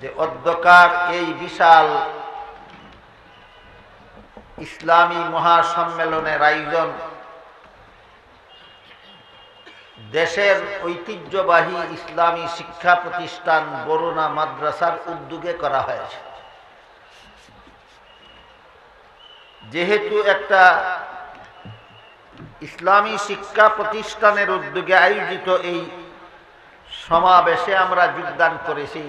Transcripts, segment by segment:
যে অধ্যকার এই বিশাল ইসলামী মহাসম্মেলনের আয়োজন দেশের ঐতিহ্যবাহী ইসলামী শিক্ষা প্রতিষ্ঠান বরুণা মাদ্রাসার উদ্যোগে করা হয়েছে। যেহেতু একটা ইসলামী শিক্ষা প্রতিষ্ঠানের উদ্যোগে আয়োজিত এই সমাবেশে আমরা যোগদান করেছি,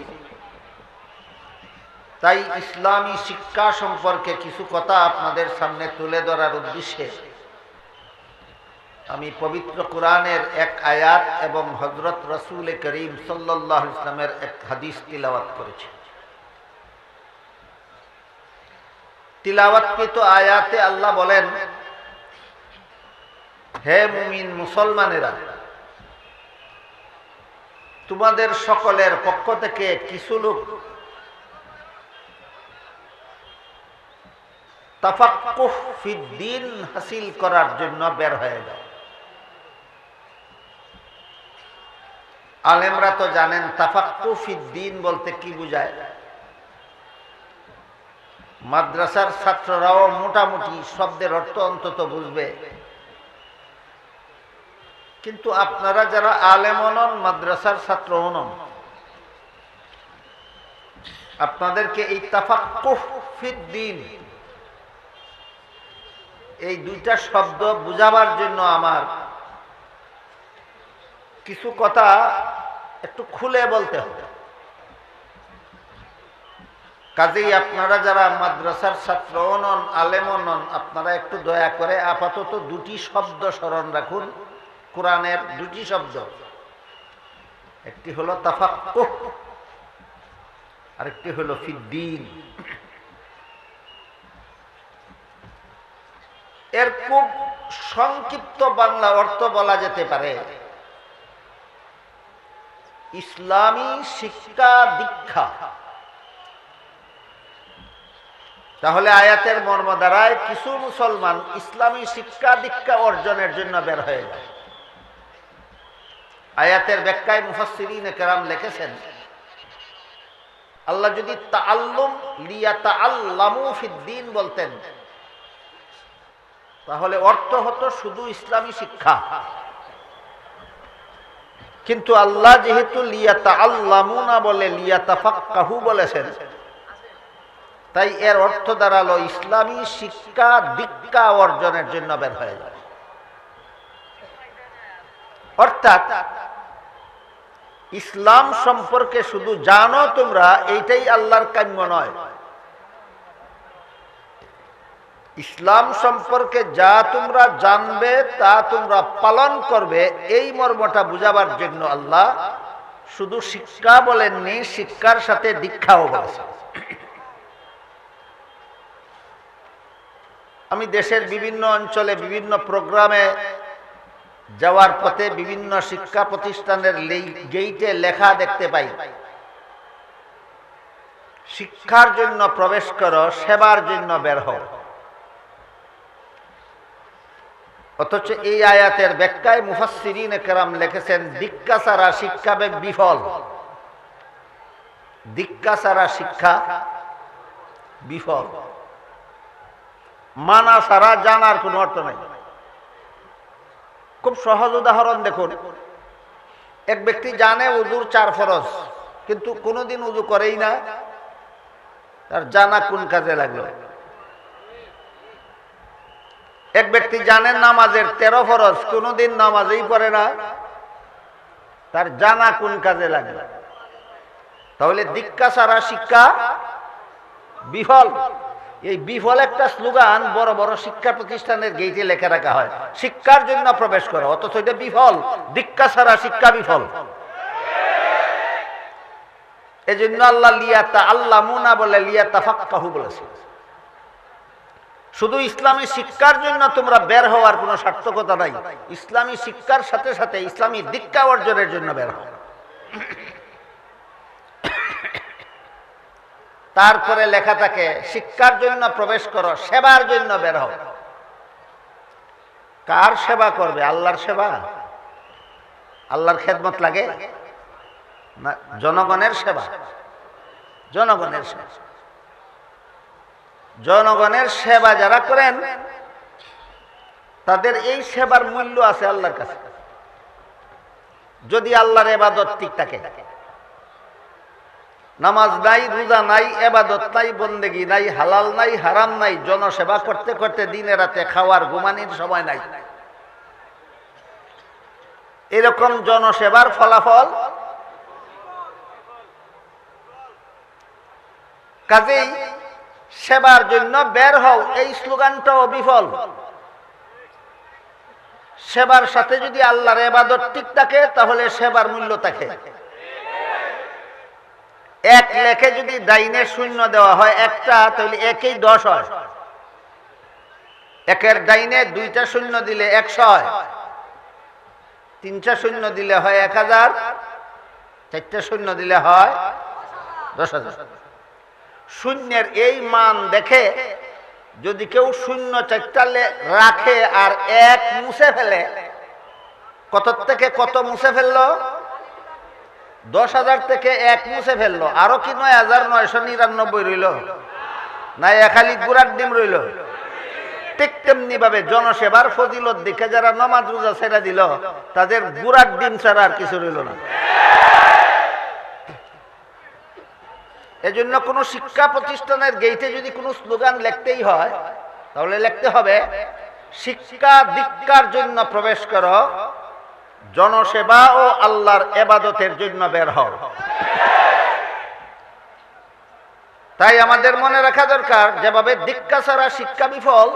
তাই ইসলামী শিক্ষা সম্পর্কে কিছু কথা আপনাদের সামনে তুলে ধরার উদ্দেশ্যে আমি পবিত্র কোরআনের এক আয়াত এবং হযরত রাসূল করিম সাল্লাল্লাহু আলাইহি ওয়াসাল্লামের এক হাদিস তিলাওয়াত করেছি। তিলাওয়াতকৃত আয়াতে আল্লাহ বলেন, হে মুমিন মুসলমানেরা, তোমাদের সকলের পক্ষ থেকে কিছু লোক তাফাক্কুহ ফিদ্দীন হাসিল করার জন্য বের হয়ে যায়। আলেমরা তো জানেন তাফাক্কুহ ফিদ্দীন বলতে কি বোঝায়। মাদ্রাসার ছাত্ররাও মোটামুটি শব্দের অর্থ অন্তত বুঝবে, কিন্তু আপনারা যারা আলেম নন, মাদ্রাসার ছাত্র নন, আপনাদেরকে এই তাফাক্কুহ ফিদ্দীন এই দুইটা শব্দ বুঝাবার জন্য আমার কিছু কথা একটু খুলে বলতে হবে। কাজেই আপনারা যারা মাদ্রাসার ছাত্র নন, আলেম নন, আপনারা একটু দয়া করে আপাতত দুটি শব্দ স্মরণ রাখুন, কোরআনের দুটি শব্দ। একটি হলো তাফাক্কুহ, আরেকটি হলো ফিদ্দীন। এর খুব সংক্ষিপ্ত বাংলা অর্থ বলা যেতে পারে ইসলামী শিক্ষা দীক্ষা। তাহলে আয়াতের মর্ম দ্বারায় কিছু মুসলমান ইসলামী শিক্ষা দীক্ষা অর্জনের জন্য বের হয়ে যায়। আয়াতের ব্যাখ্যায় মুফাসসিরিনে কেরাম লিখেছেন, আল্লাহ যদি তাআল্লুম লিয়াতাআল্লামু ফিদ্দীন বলতেন, তাহলে অর্থ হতো শুধু ইসলামী শিক্ষা। কিন্তু আল্লাহ যেহেতু লিয়াতাআল্লামু না বলে লিয়াতাফাক্কাহু বলেছেন, তাই এর অর্থ দাঁড়ালো ইসলামী শিক্ষা দীক্ষা অর্জনের জন্য বের হয়ে যায়। অর্থাৎ ইসলাম সম্পর্কে শুধু জানো তোমরা, এইটাই আল্লাহর কাম্য নয়। ইসলাম সম্পর্কে যা তোমরা জানবে তা তোমরা পালন করবে, এই মর্মটা বুঝাবার জন্য আল্লাহ শুধু শিক্ষা বলেননি, শিক্ষার সাথে দীক্ষাও বলেছেন। আমি দেশের বিভিন্ন অঞ্চলে বিভিন্ন প্রোগ্রামে যাওয়ার পথে বিভিন্ন শিক্ষা প্রতিষ্ঠানের গেইটে লেখা দেখতে পাই, শিক্ষার জন্য প্রবেশ করো, সেবার জন্য বের হও। অথচ এই আয়াতের ব্যাখ্যায় মুফাসসিরিনে কেরাম লিখেছেন, দীক্ষা ছাড়া শিক্ষা বিফল। দীক্ষা ছাড়া শিক্ষা বিফল। মানা ছাড়া জানার কোনো অর্থ নাই। খুব সহজ উদাহরণ দেখুন, এক ব্যক্তি জানে উযুর 4 ফরজ, কিন্তু কোনোদিন উযু করেই না, তার জানা কোন কাজে লাগলো? এক ব্যক্তি জানেন নামাজের 13 ফরজ, কোনোদিন নামাজেই পড়ে না, তার জানা কোন কাজে লাগলো? তাহলে দীক্ষা ছাড়া শিক্ষা বিফল। এই বিফল একটা স্লোগান বড় বড় শিক্ষা প্রতিষ্ঠানের গেইটে লেখা রাখা হয়, শিক্ষার জন্য প্রবেশ করো, অথচ এটা বিফল। দীক্ষা ছাড়া শিক্ষা বিফল। এজন্য আল্লাহ লিয়াতাআল্লামু না বলে লিয়াতাফাক্কাহু বলেছেন। শুধু ইসলামী শিক্ষার জন্য তোমরা বের হওয়ার কোনো সার্থকতা নাই, ইসলামী শিক্ষার সাথে সাথে ইসলামী দীক্ষা অর্জনের জন্য বের হও। তারপরে লেখা থাকে শিক্ষার জন্য প্রবেশ করো, সেবার জন্য বের হও। কার সেবা করবে? আল্লাহর সেবা? আল্লাহর খেদমত লাগে না জনগণের সেবা? জনগণের সেবা। জনগণের সেবা যারা করেন তাদের এই সেবার মূল্য আছে আল্লাহর কাছে, যদি আল্লাহর ইবাদত ঠিক থাকে। নামাজ নাই, রোজা নাই, ইবাদত নাই, বন্দেগী নাই, হালাল নাই, হারাম নাই, জনসেবা করতে করতে দিনে রাতে খাওয়ার ঘুমানির সময় নাই, এরকম জনসেবার ফলাফল। কাজেই সেবার জন্য বের হও, এই স্লোগানটাও বিফল। সেবার সাথে যদি আল্লাহর ইবাদত ঠিক থাকে তাহলে সেবার মূল্য থাকে। এক লেখে যদি ডাইনে শূন্য দেওয়া হয় একটা, তাহলে একেই 10 হয়। একের ডাইনে 2টা শূন্য দিলে 100 হয়, 3টা শূন্য দিলে হয় 1000, 4টা শূন্য দিলে হয় 10,000। শূন্যের এই মান দেখে যদি কেউ শূন্য 4টা রাখে আর 1 মুছে ফেলে, কত থেকে কত মুছে ফেললো? 10,000 থেকে 1 মুছে ফেললো, আরো কি 9,999 রইল? না খালি গুড়ার ডিম রইল? ঠিক তেমনি ভাবে জনসেবার ফজিলত দেখে যারা নামাজ রোজা ছেড়ে দিল, তাদের গুড়ার ডিম ছাড়া আর কিছু রইল না। এজন্য কোন শিক্ষা প্রতিষ্ঠানের গেইটে যদি কোনো স্লোগান লিখতেই হয়, তাহলে লিখতে হবে শিক্ষা দীক্ষার জন্য প্রবেশ করো, জনসেবা ও আল্লাহর ইবাদতের জন্য বের হও। তাই আমাদের মনে রাখা দরকার, যেভাবে দীক্ষা ছাড়া শিক্ষা বিফল,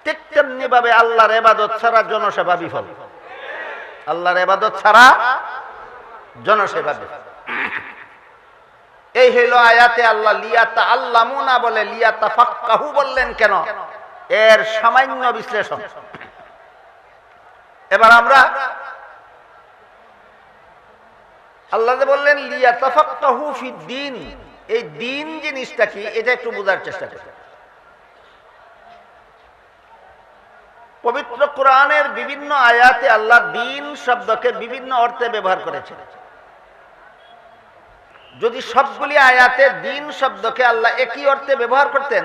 ঠিক তেমনি ভাবে আল্লাহর ইবাদত ছাড়া জনসেবা বিফল। আল্লাহর ইবাদত ছাড়া জনসেবা বিফল। এই হইল আয়াতে আল্লাহ লিয়াতাআল্লামুনা বলে লিয়াতাফাক্কাহু বললেন কেন, এর সামান্য বিশ্লেষণ। এবার আমরা আল্লাহ বললেন লিয়াতাফাক্কাহু ফিদ্দীন, এই দিন জিনিসটা কি এটা একটু বোঝার চেষ্টা করি। পবিত্র কোরআনের বিভিন্ন আয়াতে আল্লাহ দিন শব্দকে বিভিন্ন অর্থে ব্যবহার করেছেন। যদি সবগুলি আয়াতে দিন শব্দকে আল্লাহ একই অর্থে ব্যবহার করতেন,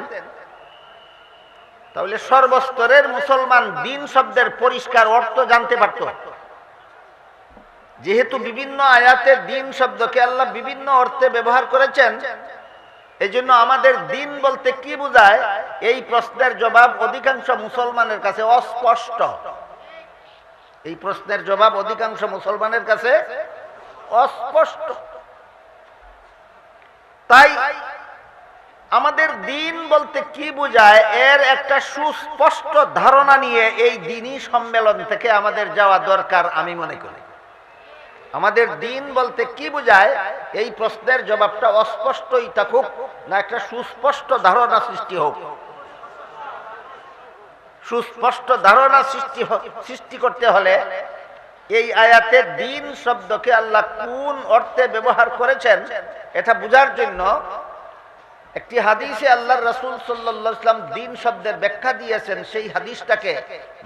তাহলে সর্বস্তরের মুসলমান দিন শব্দের পরিষ্কার অর্থ জানতে পারত। যেহেতু বিভিন্ন আয়াতে দিন শব্দকে আল্লাহ বিভিন্ন অর্থে ব্যবহার করেছেন, এজন্য আমাদের দিন বলতে কি বোঝায়, এই প্রশ্নের জবাব অধিকাংশ মুসলমানের কাছে অস্পষ্ট। এই প্রশ্নের জবাব অধিকাংশ মুসলমানের কাছে অস্পষ্ট। তাই আমাদের দিন বলতে কি বোঝায়, এর একটা সুস্পষ্ট ধারণা নিয়ে এই দিনই সম্মেলন থেকে আমাদের যাওয়া দরকার আমি মনে করি। আমাদের দিন বলতে কি বোঝায়, এই প্রশ্নের জবাবটা অস্পষ্টই থাকুক না একটা সুস্পষ্ট ধারণা সৃষ্টি হোক। সুস্পষ্ট ধারণা সৃষ্টি করতে হলে এই আয়াতে দিন শব্দকে আল্লাহ কোন অর্থে ব্যবহার করেছেন এটা বোঝার জন্য একটি হাদিসে আল্লাহর রাসূল সাল্লাল্লাহু আলাইহি ওয়াসাল্লাম দিন শব্দের ব্যাখ্যা দিয়েছেন। সেই হাদিসটাকে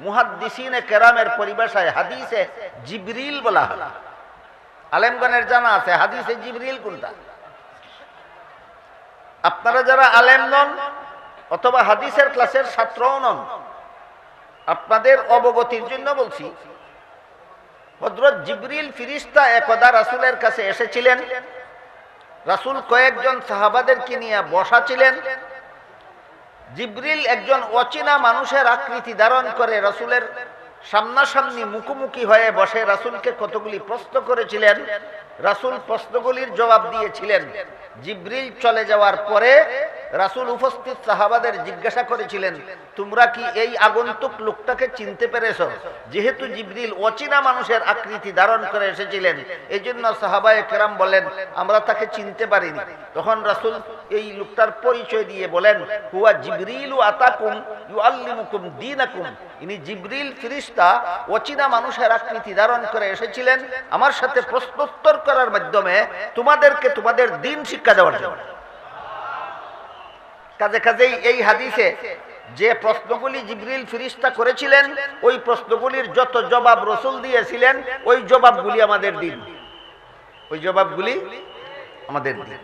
মুহাদ্দিসিনে কেরামের পরিভাষায় হাদিসে জিবরিল বলা হয়। আলেমগণের জানা আছে হাদিসে জিবরিল কোনটা। আপনারা যারা আলেম নন অথবা হাদিসের ক্লাসের ছাত্রও নন, আপনাদের অবগতির জন্য বলছি, হযরত জিবরিল ফেরেশতা একদা রাসূলের কাছে এসেছিলেন। রাসূল কয়েকজন সাহাবাদেরকে নিয়ে বসা ছিলেন। জিবরিল একজন অচেনা মানুষের আকৃতি ধারণ করে রাসূলের সামনাসামনি মুখোমুখি হয়ে বসে রাসূলকে কতগুলি প্রশ্ন করেছিলেন। রাসূল প্রশ্নগুলির জবাব দিয়েছিলেন। জিবরিল চলে যাওয়ার পরে রাসূল উপস্থিত সাহাবাদের জিজ্ঞাসা করেছিলেন, তোমরা কি এই আগন্তুক লোকটাকে চিনতে পেরেছো? যেহেতু জিবরিল অচেনা মানুষের আকৃতি ধারণ করে এসেছিলেন, এই জন্য সাহাবায়ে কেরাম বলেন আমরা তাকে চিনতে পারিনি। তখন রাসূল এই লোকটার পরিচয় দিয়ে বলেন, হুয়া জিবরিলু আতাকুম ইউআল্লিমুকুম দীনাকুম, ইনি জিবরিল ফেরেশতা অচেনা মানুষের আকৃতি ধারণ করে এসেছিলেন আমার সাথে প্রশ্নোত্তর করার মাধ্যমে তোমাদেরকে তোমাদের দিন শিক্ষা দেওয়ার জন্য। কাজেই এই হাদিসে যে প্রশ্নগুলি জিবরিল ফেরেশতা করেছিলেন, ওই প্রশ্নগুলির যত জবাব রাসূল দিয়েছিলেন, ওই জবাবগুলি আমাদের দিন। ওই জবাবগুলি আমাদের দিন।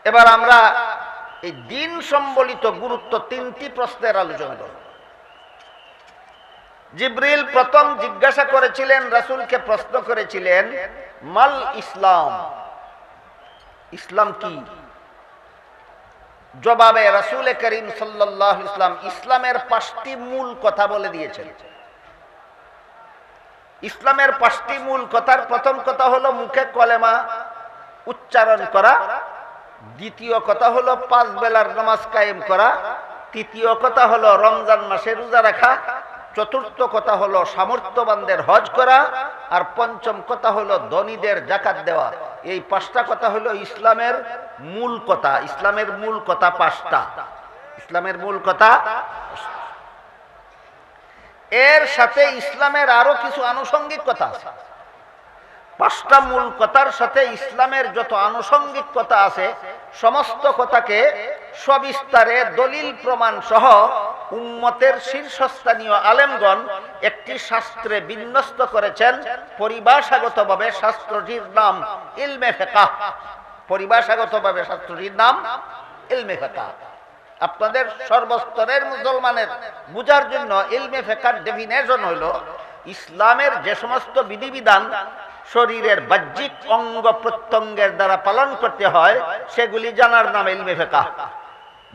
এবার আমরা এই দিন সম্বলিত গুরুত্ব তিনটি প্রশ্নের আলোচনা করব। জিবরিল প্রথম জিজ্ঞাসা করেছিলেন, রাসূলকে প্রশ্ন করেছিলেন, মাল ইসলাম, ইসলাম কি? জবাবে রাসূল করিম সাল্লাল্লাহু আলাইহি ওয়াসাল্লাম ইসলামের 5টি মূল কথা বলে দিয়েছেন। ইসলামের 5টি মূল কথার প্রথম কথা হলো মুখে কলেমা উচ্চারণ করা, দ্বিতীয় কথা হলো 5 বেলার নামাজ কায়েম করা, তৃতীয় কথা হলো রমজান মাসে রোজা রাখা, চতুর্থ কথা হলো সামর্থ্যবানদের হজ করা, আর পঞ্চম কথা হলো ধনীদের যাকাত দেওয়া। এই 5টা কথা হলো ইসলামের মূল কথা। ইসলামের মূল কথা 5টা। ইসলামের মূল কথা। এর সাথে ইসলামের আরো কিছু আনুষঙ্গিক কথা আছে। 5টা মূল কথার সাথে ইসলামের যত আনুষঙ্গিক কথা আছে সমস্ত কথাকে সবিস্তারে দলিল প্রমাণ সহ উম্মতের শীর্ষস্থানীয় আলেমগণ একটি শাস্ত্রে বিন্যস্ত করেছেন। পরিভাষাগতভাবে শাস্ত্রটির নাম ইলমে ফিকহ। পরিভাষাগতভাবে শাস্ত্রটির নাম ইলমে ফিকহ। আপনাদের সর্বস্তরের মুসলমানের বুঝার জন্য ইলমে ফিকহের ডেফিনেশন হলো ইসলামের যে সমস্ত বিধিবিধান শরীরের বাহ্যিক অঙ্গ প্রত্যঙ্গের দ্বারা পালন করতে হয় সেগুলি জানার নাম ইলমে ফিকহ।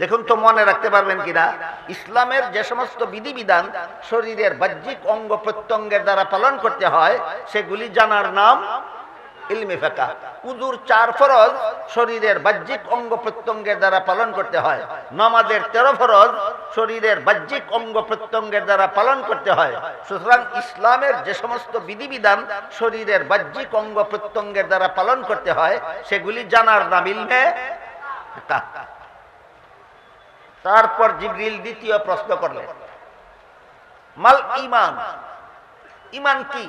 দেখুন তো মনে রাখতে পারবেন কিনা, ইসলামের যে সমস্ত বিধিবিধান শরীরের বাহ্যিক অঙ্গ প্রত্যঙ্গের দ্বারা পালন করতে হয় সেগুলি জানার নাম ইলমে ফিকহ। উযুর 4 ফরজ শরীরের বাহ্যিক অঙ্গ প্রত্যঙ্গের দ্বারা পালন করতে হয়। নামাজের 13 ফরজ শরীরের বাহ্যিক অঙ্গ প্রত্যঙ্গের দ্বারা পালন করতে হয়। সুতরাং ইসলামের যে সমস্ত বিধিবিধান শরীরের বাহ্যিক অঙ্গ প্রত্যঙ্গের দ্বারা পালন করতে হয় সেগুলি জানার নাম ইলমে ফিকহ। তারপর জিবরিল দ্বিতীয় প্রশ্ন করলেন, মাল ঈমান, ঈমান কি?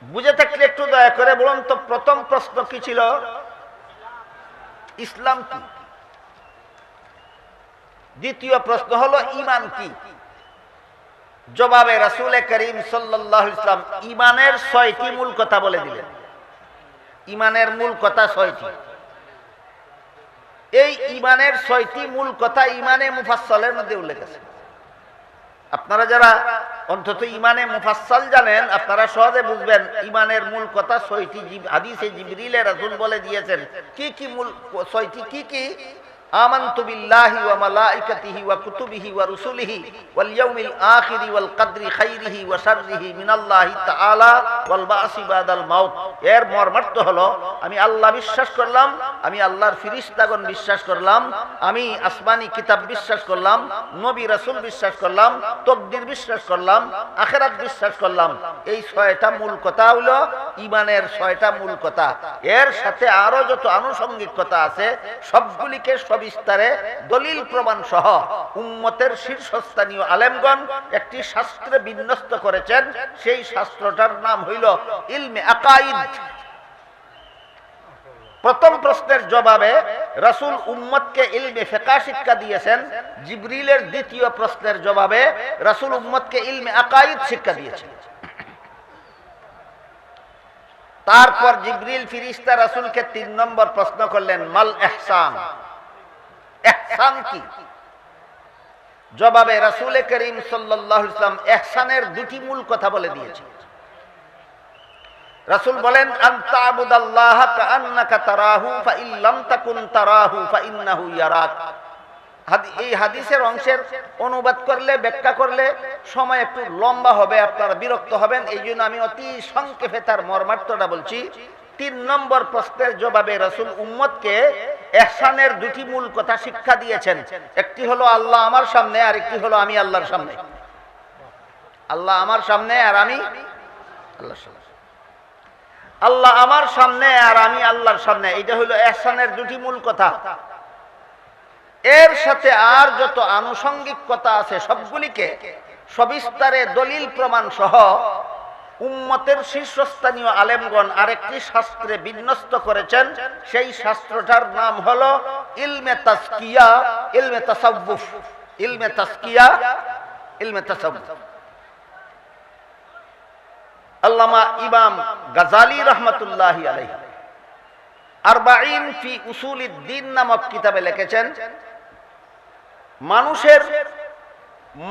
বুঝে থাকলে একটু দয়া করে বলুন তো প্রথম প্রশ্ন কি ছিল? ইসলাম কি? দ্বিতীয় প্রশ্ন হলো ঈমান কি? জবাবে রাসূল করিম সাল্লাল্লাহু আলাইহি ওয়াসাল্লাম ঈমানের 6টি মূল কথা বলে দিলেন। ঈমানের মূল কথা 6টি। এই ঈমানের 6টি মূল কথা ঈমানে মুফাসসালের মধ্যে উল্লেখ আছে। আপনারা যারা অন্তত ঈমানে মুফাসসাল জানেন আপনারা সহজে বুঝবেন ঈমানের মূল কথা 6টি। হাদিসে জিবরিল রাসূল বলে দিয়েছেন কি কি মূল 6টি কি কি? আমানতু বিল্লাহি ওয়া মালাইকাতিহি ওয়া কুতুবিহি ওয়া রুসুলিহি ওয়াল ইয়াউমিল আখিরি ওয়াল কদরি খাইরিহি ওয়া শাররিহি মিনাল্লাহি তাআলা ওয়াল বাসি বাদাল মাউত। এর মর্মার্থ হলো আমি আল্লাহ বিশ্বাস করলাম, আমি আল্লাহর ফেরেশতাগণ বিশ্বাস করলাম, আমি আসমানি কিতাব বিশ্বাস করলাম, নবী রাসূল বিশ্বাস করলাম, তাকদীর বিশ্বাস করলাম, আখিরাত বিশ্বাস করলাম। এই 6টা মূল কথা হলো ঈমানের 6টা মূল কথা। এর সাথে আরো যত আনুষঙ্গিক কথা আছে সবগুলিকে বিস্তারে দলিল প্রমাণ সহ উম্মতের শীর্ষস্থানীয় আলেমগণ একটি শাস্ত্রে বিন্যস্ত করেছেন। সেই শাস্ত্রটার নাম হইল ইলমে আকাইদ। প্রথম প্রশ্নের জবাবে রাসূল উম্মতকে ইলমে ফিকহ শিক্ষা দিয়েছেন। জিবরিলের দ্বিতীয় প্রশ্নের জবাবে রাসূল উম্মতকে ইলমে আকাইদ শিক্ষা দিয়েছেন। তারপর জিবরিল ফেরেশতা রাসূলকে 3 নম্বর প্রশ্ন করলেন, মাল ইহসান, ইহসান কি? জবাবে রাসূল করিম সাল্লাল্লাহু আলাইহি ওয়াসাল্লাম ইহসানের 2টি মূল কথা বলে দিয়েছেন। রাসূল বলেন, আনতা আবুদাল্লাহা কাআন্নাকা তারাহু ফাইন লাম তাকুন তারাহু ফাইন্নাহু ইয়ারাক। এই হাদিসের অংশের অনুবাদ করলে ব্যাখ্যা করলে সময় একটু লম্বা হবে, আপনারা বিরক্ত হবেন। এই জন্য আমি অতি সংক্ষেপে তার মর্মার্থটা বলছি। 3 নম্বর প্রশ্নের জবাবে রাসূল উম্মতকে ইহসানের 2টি মূল কথা শিক্ষা দিয়েছেন। একটি হলো আল্লাহ আমার সামনে, আর একটি হলো আমি আল্লাহর সামনে। আল্লাহ আমার সামনে আর আমি আল্লাহর সামনে। আল্লাহ আমার সামনে আর আমি আল্লাহর সামনে, এটা হলো ইহসানের 2টি মূল কথা। এর সাথে আর যত আনুষঙ্গিক কথা আছে সবগুলিকে সবিস্তারে দলিল প্রমাণ সহ উম্মতের শীর্ষস্থানীয় আলেমগণ আরেকটি শাস্ত্রে বিন্যস্ত করেছেন। সেই শাস্ত্রটার নাম হলো ইলমে তাজকিয়া, ইলমে তাসাউফ। ইলমে তাজকিয়া, ইলমে তাসাউফ। আল্লামা ইমাম গাজালি রহমাতুল্লাহি আলাইহি আরবাঈন ফি উসুলিদ্দিন নামক কিতাবে লিখেছেন, মানুষের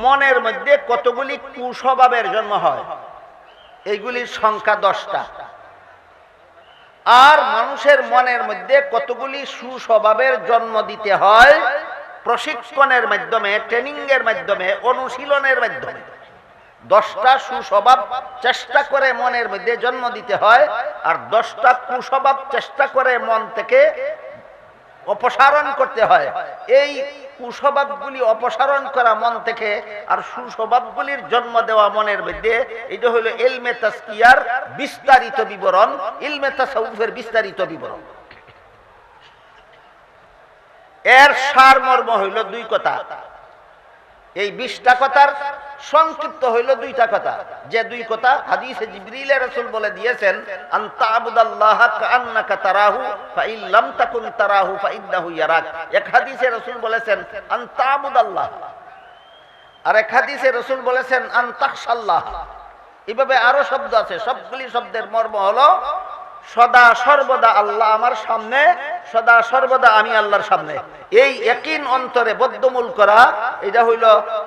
মনের মধ্যে কতগুলি কুস্বভাবের জন্ম হয়, এইগুলির সংখ্যা 10টা। আর মানুষের মনের মধ্যে কতগুলি সুস্বভাবের জন্ম দিতে হয় প্রশিক্ষণের মাধ্যমে, ট্রেনিং এর মাধ্যমে, অনুশীলনের মাধ্যমে। 10টা সুস্বভাব চেষ্টা করে মনের মধ্যে জন্ম দিতে হয়, আর 10টা কুস্বভাব চেষ্টা করে মন থেকে অপসারণ করতে হয়। এই কুস্বভাবগুলি অপসারণ করা মন থেকে আর সুস্বভাবগুলির জন্ম দেওয়া মনের মধ্যে, এটা হলো ইলমে তাজকিয়ার বিস্তারিত বিবরণ, ইলমে তাসাউফের বিস্তারিত বিবরণ। এর সারমর্ম হইল 2 কথা। এই 20টা কথার সংক্ষিপ্ত হইল 2টা কথা, যে 2 কথা হাদিসে জিবরিল রাসূল বলে দিয়েছেন, আনতা আবুদাল্লাহা কাআন্নাকা তারাহু ফাইন লাম তাকুন তারাহু ফাইন্নাহু ইয়ারাক। এক হাদিসে রাসূল বলেছেন আনতা আবুদাল্লাহ, আর এক হাদিসে রাসূল বলেছেন আনতাখশাল্লাহ। এভাবে আরো শব্দ আছে, সবগুলি শব্দের মর্ম হলো সদা সর্বদা আল্লাহ আমার সামনে, সদা সর্বদা আমি আল্লাহর সামনে। এই ইয়াকিন অন্তরে বদ্ধমূল করা, এটা হইল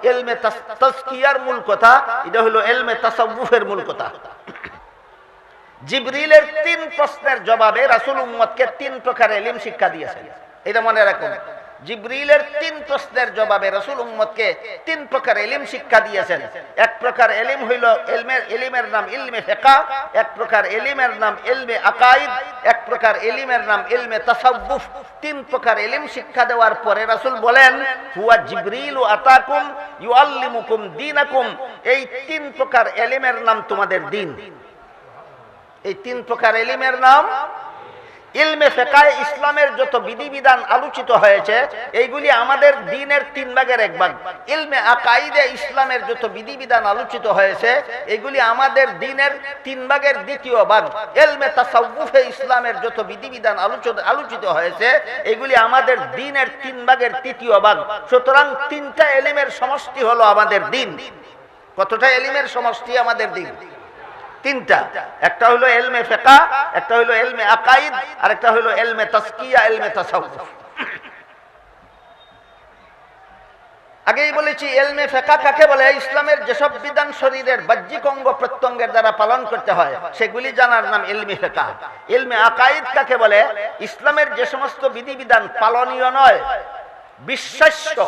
ইলমে তাজকিয়ার মূল কথা, এটা হইল ইলমে তাসাউফের মূল কথা। জিবরিলের 3 প্রশ্নের জবাবে রাসূল উম্মতকে 3 প্রকার ইলম শিক্ষা দিয়েছেন, এটা মনে রাখুন। জিবরিলের 3 প্রশ্নের জবাবে রাসূল উম্মতকে 3 প্রকার ইলম শিক্ষা দিয়েছেন। এক প্রকার ইলম হইল ইলমের নাম ইলমে ফিকহ, এক প্রকার ইলমের নাম ইলমে আকাইদ, এক প্রকার ইলমের নাম ইলমে তাসাউফ। 3 প্রকার ইলম শিক্ষা দেওয়ার পরে রাসূল বলেন, হুয়া জিবরিলু আতাকুম ইউআল্লিমুকুম দীনাকুম। এই 3 প্রকার ইলমের নাম তোমাদের দ্বীন। এই 3 প্রকার ইলমের নাম ইলমে ফিকহ। ইসলামের যত বিধিবিধান আলোচিত হয়েছে, এইগুলি আমাদের দ্বীনের 3 ভাগের 1 ভাগ। ইলমে আকাইদে ইসলামের যত বিধিবিধান আলোচিত হয়েছে, এগুলি আমাদের দ্বীনের 3 ভাগের 2য় ভাগ। ইলমে তাসাউফে ইসলামের যত বিধিবিধান আলোচিত হয়েছে, এগুলি আমাদের দ্বীনের 3 ভাগের 3য় ভাগ। সুতরাং 3টা ইলমের সমষ্টি হলো আমাদের দ্বীন। কতটা ইলমের সমষ্টি আমাদের দ্বীন? 3টা। একটা হলো ইলমে ফিকহ, একটা হলো ইলমে আকাইদ, আর একটা হলো ইলমে তাজকিয়া, ইলমে তাসাউফ। আগেই বলেছি ইলমে ফিকহ কাকে বলে। ইসলামের যেসব বিধান শরীরের বাহ্যিক অঙ্গ প্রত্যঙ্গের দ্বারা পালন করতে হয়, সেগুলি জানার নাম ইলমে ফিকহ। ইলমে আকাইদ কাকে বলে? ইসলামের যে সমস্ত বিধিবিধান পালনীয় নয়, বিশ্বাস্য,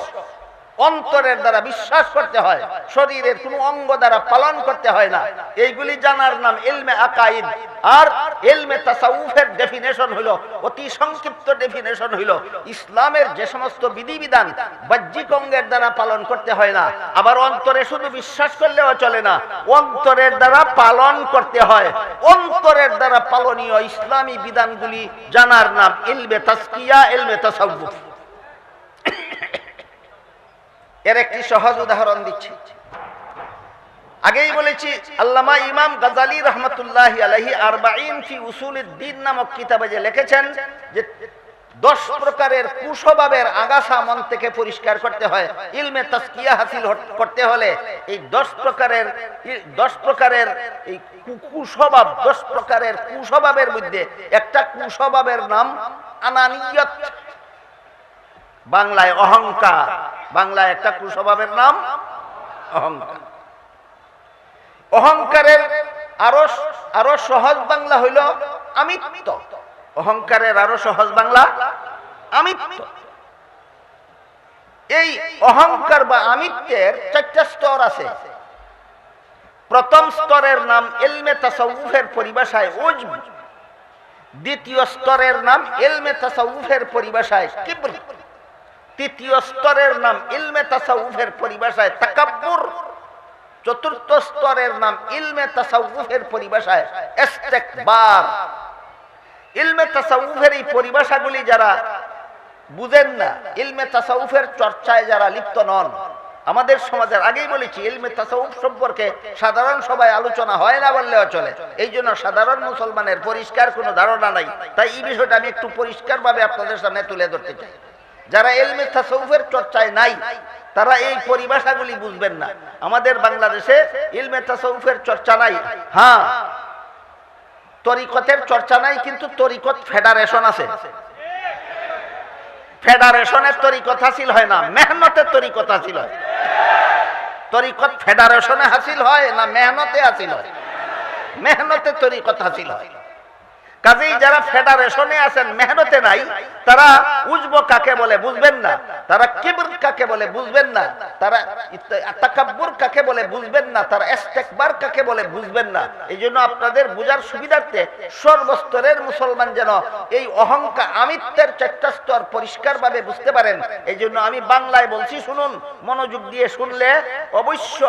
অন্তরের দ্বারা বিশ্বাস করতে হয়, শরীরের কোনো অঙ্গ দ্বারা পালন করতে হয় না, এইগুলি জানার নাম ইলমে আকাইদ। আর ইলমে তাসাউফের ডেফিনেশন হলো, অতি সংক্ষিপ্ত ডেফিনেশন হলো, ইসলামের যে সমস্ত বিধিবিধান বাহ্যিক অঙ্গের দ্বারা পালন করতে হয় না, আবার অন্তরে শুধু বিশ্বাস করলেও চলে না, অন্তরের দ্বারা পালন করতে হয়। অন্তরের দ্বারা পালনীয় ইসলামী বিধানগুলি জানার নাম ইলমে তাজকিয়া, ইলমে তাসাউফ। এর একটি সহজ উদাহরণ দিচ্ছি। আগেই বলেছি, আল্লামা ইমাম গাজালি রাহমাতুল্লাহি আলাইহি আরবাঈন ফি উসুলিদ্দিন নামক কিতাবে যে লিখেছেন যে 10 প্রকারের কুস্বভাবের আগাছা মন থেকে পরিষ্কার করতে হয়। ইলমে তাজকিয়া হাসিল করতে হলে এই 10 প্রকারের এই কুস্বভাব, 10 প্রকারের কুস্বভাবের মধ্যে একটা কুস্বভাবের নাম আনানিয়ত, বাংলায় অহংকার। বাংলায় একটা কুস্বভাবের নাম অহংকার। অহংকারের আরো সহজ বাংলা হইল আমিত্ব। অহংকারের আরো সহজ বাংলা আমিত্ব। এই অহংকার বা আমিত্বের 4টা স্তর আছে। প্রথম স্তরের নাম ইলমে তাসাউফের পরিভাষায় উজব, দ্বিতীয় স্তরের নাম ইলমে তাসাউফের পরিভাষায় কিবর, তৃতীয় স্তরের নাম ইলমে তাসাউফের পরিভাষায় তাকাব্বুর, চতুর্থ স্তরের নাম ইলমে তাসাউফের পরিভাষায় ইস্তিকবার। ইলমে তাসাউফের এই পরিভাষাগুলি যারা বুঝেন না, ইলমে তাসাউফের চর্চায় যারা লিপ্ত নন, আমাদের সমাজের, আগেই বলেছি ইলমে তাসাউফ সম্পর্কে সাধারণ সবাই আলোচনা হয় না বললেও চলে। এই জন্য সাধারণ মুসলমানের পরিষ্কার কোনো ধারণা নাই। তাই এই বিষয়টা আমি একটু পরিষ্কারভাবে আপনাদের সামনে তুলে ধরতে চাই। যারা ইলমে তাসাউফের চর্চায় নাই, তারা এই পরিভাষাগুলি বুঝবেন না। আমাদের বাংলাদেশে ইলমে তাসাউফের চর্চা নাই। হ্যাঁ, তরিকতের চর্চা নাই, কিন্তু তরিকত ফেডারেশন আছে। ফেডারেশনের তরিকত হাসিল হয় না, মেহনতের তরিকত হাসিল হয়। তরিকত ফেডারেশনে হাসিল হয় না মেহনতে হাসিল হয়? মেহনতে তরিকত হাসিল হয়। কাজেই যারা ফেডারেশনে আছেন মেহনতে নাই, তারা উজব কাকে বলে বুঝবেন না, তারা কিবর কাকে বলে বুঝবেন না, তারা তাকাব্বুর কাকে বলে বুঝবেন না, তারা ইস্তেকবার কাকে বলে বুঝবেন না। এই জন্য আপনাদের বুঝার সুবিধার্থে সর্বস্তরের মুসলমান যেন এই অহংকার আমিত্বের চারটা স্তর পরিষ্কারভাবে বুঝতে পারেন। এই জন্য আমি বাংলায় বলছি, শুনুন, মনোযোগ দিয়ে শুনলে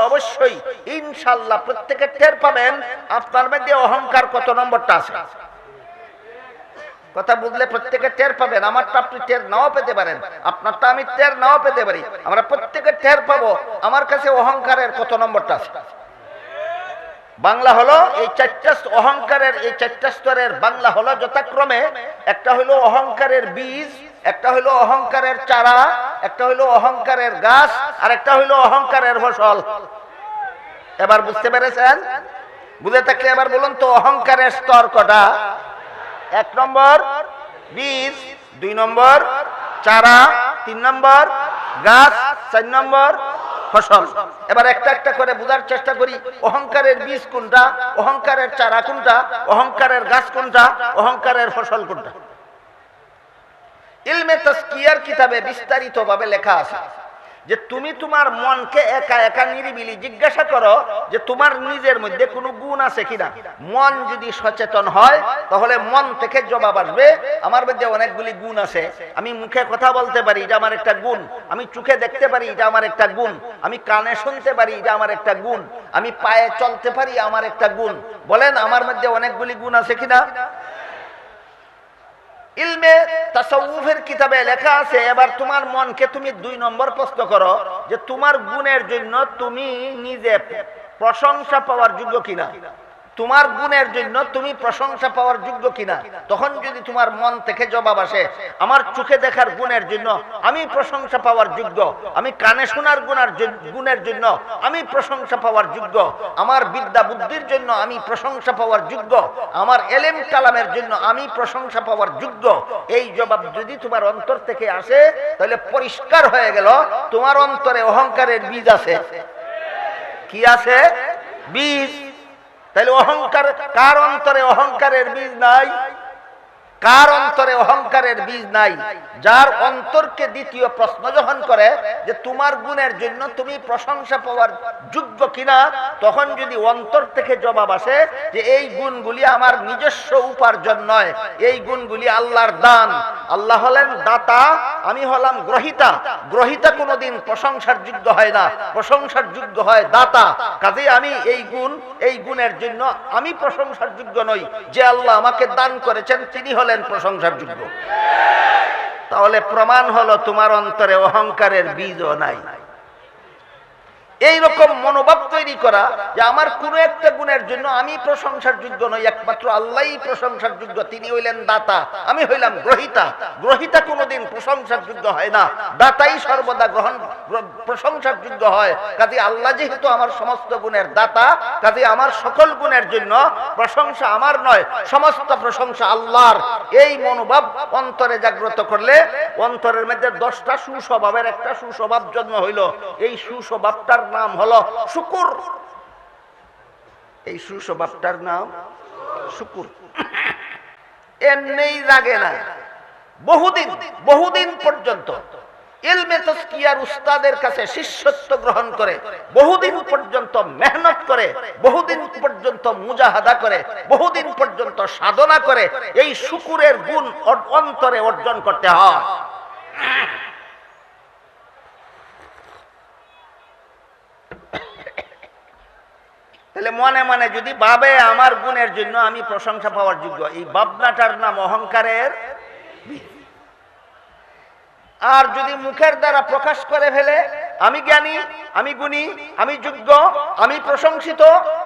অবশ্যই ইনশাআল্লাহ প্রত্যেকে টের পাবেন আপনার মধ্যে অহংকার কত নম্বরটা আছে। কথা বুঝলে প্রত্যেকে টের পাবেন। আমারটা আপনি টের নাও পেতে পারেন, আপনারটা আমি টের নাও পেতে পারি, আমরা প্রত্যেকে টের পাবো আমার কাছে অহংকারের কত নম্বরটা আছে। বাংলা হলো এই চারটা অহংকারের, এই চারটা স্তরের বাংলা হলো যথাক্রমে, একটা হলো অহংকারের বীজ, একটা হলো অহংকারের চারা, একটা হলো অহংকারের গাছ, আর একটা হলো অহংকারের ফসল। এবার বুঝতে পেরেছেন? বুঝে থাকলে এবার বলুন তো অহংকারের স্তর কটা? 1 নম্বর বীজ, 2 নম্বর চারা, 3 নম্বর গাছ, 4 নম্বর ফসল। এবার একটা একটা করে বোঝার চেষ্টা করি। অহংকারের বীজ কোনটা, অহংকারের চারা কোনটা, অহংকারের গাছ কোনটা, অহংকারের ফসল কোনটা? ইলমে তাজকিয়ার কিতাবে বিস্তারিতভাবে লেখা আছে যে তুমি তোমার মনকে একা একা নিরিবিলি জিজ্ঞাসা করো যে তোমার নিজের মধ্যে কোনো গুণ আছে কিনা। মন যদি সচেতন হয় তাহলে মন থেকে জবাব আসবে, আমার মধ্যে অনেকগুলি গুণ আছে। আমি মুখে কথা বলতে পারি, এটা আমার একটা গুণ। আমি চোখে দেখতে পারি, এটা আমার একটা গুণ। আমি কানে শুনতে পারি, এটা আমার একটা গুণ। আমি পায়ে চলতে পারি, আমার একটা গুণ। বলেন আমার মধ্যে অনেকগুলি গুণ আছে কিনা? ইলমে তাসাউফের কিতাবে লেখা আছে। এবার তোমার মনকে তুমি 2 নম্বর প্রশ্ন করো যে তোমার গুণের জন্য তুমি নিজে প্রশংসা পাওয়ার যোগ্য কিনা। তোমার গুণের জন্য তুমি প্রশংসা পাওয়ার যোগ্য কিনা। তখন যদি তোমার মন থেকে জবাব আসে আমার চোখে দেখার গুণের জন্য আমি প্রশংসা পাওয়ার যোগ্য, আমি কানে শোনার গুণের জন্য আমি প্রশংসা পাওয়ার যোগ্য, আমার বিদ্যা বুদ্ধির জন্য আমি প্রশংসা পাওয়ার যোগ্য, আমার এলেম কালামের জন্য আমি প্রশংসা পাওয়ার যোগ্য, এই জবাব যদি তোমার অন্তর থেকে আসে তাহলে পরিষ্কার হয়ে গেল তোমার অন্তরে অহংকারের বীজ আছে। কি আছে? বীজ। তাহলে অহংকার কার অন্তরে অহংকারের বীজ নাই? কার অন্তরে অহংকারের বীজ নাই? যার অন্তরকে দ্বিতীয় প্রশ্ন যখন করে যে তোমার গুণের জন্য তুমি প্রশংসা পাওয়ার যোগ্য কিনা, তখন যদি অন্তর থেকে জবাব আসে যে এই গুণগুলি আমার নিজস্ব উপার্জন নয়, এই গুণগুলি আল্লাহর দান, আল্লাহ হলেন দাতা, আমি হলাম গ্রহিতা। গ্রহিতা কোনোদিন প্রশংসার যোগ্য হয় না, প্রশংসার যোগ্য হয় দাতা। কাজেই আমি এই গুণের জন্য আমি প্রশংসার যোগ্য নই। যে আল্লাহ আমাকে দান করেছেন তিনি হলেন প্রশংসার যোগ্য। তাহলে প্রমাণ হলো তোমার অন্তরে অহংকারের বীজও নাই। এইরকম মনোভাব তৈরি করা যে আমার কোন একটা গুণের জন্য আমি প্রশংসার যোগ্য নই, একমাত্র আল্লাহই প্রশংসার যোগ্য, তিনি হইলেন দাতা, আমি হইলাম গ্রহিতা। গ্রহিতা কোনোদিন প্রশংসার যোগ্য হয় না, দাতাই সর্বদা প্রশংসার যোগ্য হয়। কাজে আল্লাহ যেহেতু আমার সমস্ত গুণের দাতা, কাজে আমার সকল গুণের জন্য প্রশংসা আমার নয়, সমস্ত প্রশংসা আল্লাহর। এই মনোভাব অন্তরে জাগ্রত করলে অন্তরের মধ্যে 10টা সুস্বভাবের একটা সুস্বভাব জন্ম হইল। এই সুস্বভাবটার নাম হলো শুকুর। এই সুস্বভাবটার নাম শুকুর। এমনিই লাগে না, বহুদিন পর্যন্ত ইলমে তাজকিয়ার উস্তাদের কাছে শিষ্যত্ব গ্রহণ করে, বহুদিন পর্যন্ত মেহনত করে, বহুদিন পর্যন্ত মুজাহাদা করে, বহুদিন পর্যন্ত সাধনা করে এই শুকুরের গুণ অন্তরে অর্জন করতে হয়। তাহলে মনে মনে যদি ভাবে আমার গুণের জন্য আমি প্রশংসা পাওয়ার যোগ্য, এই ভাবনাটার নাম অহংকারের। আর যদি মুখের দ্বারা প্রকাশ করে ফেলে আমি জ্ঞানী, আমি গুণী, আমি যোগ্য, আমি প্রশংসিত,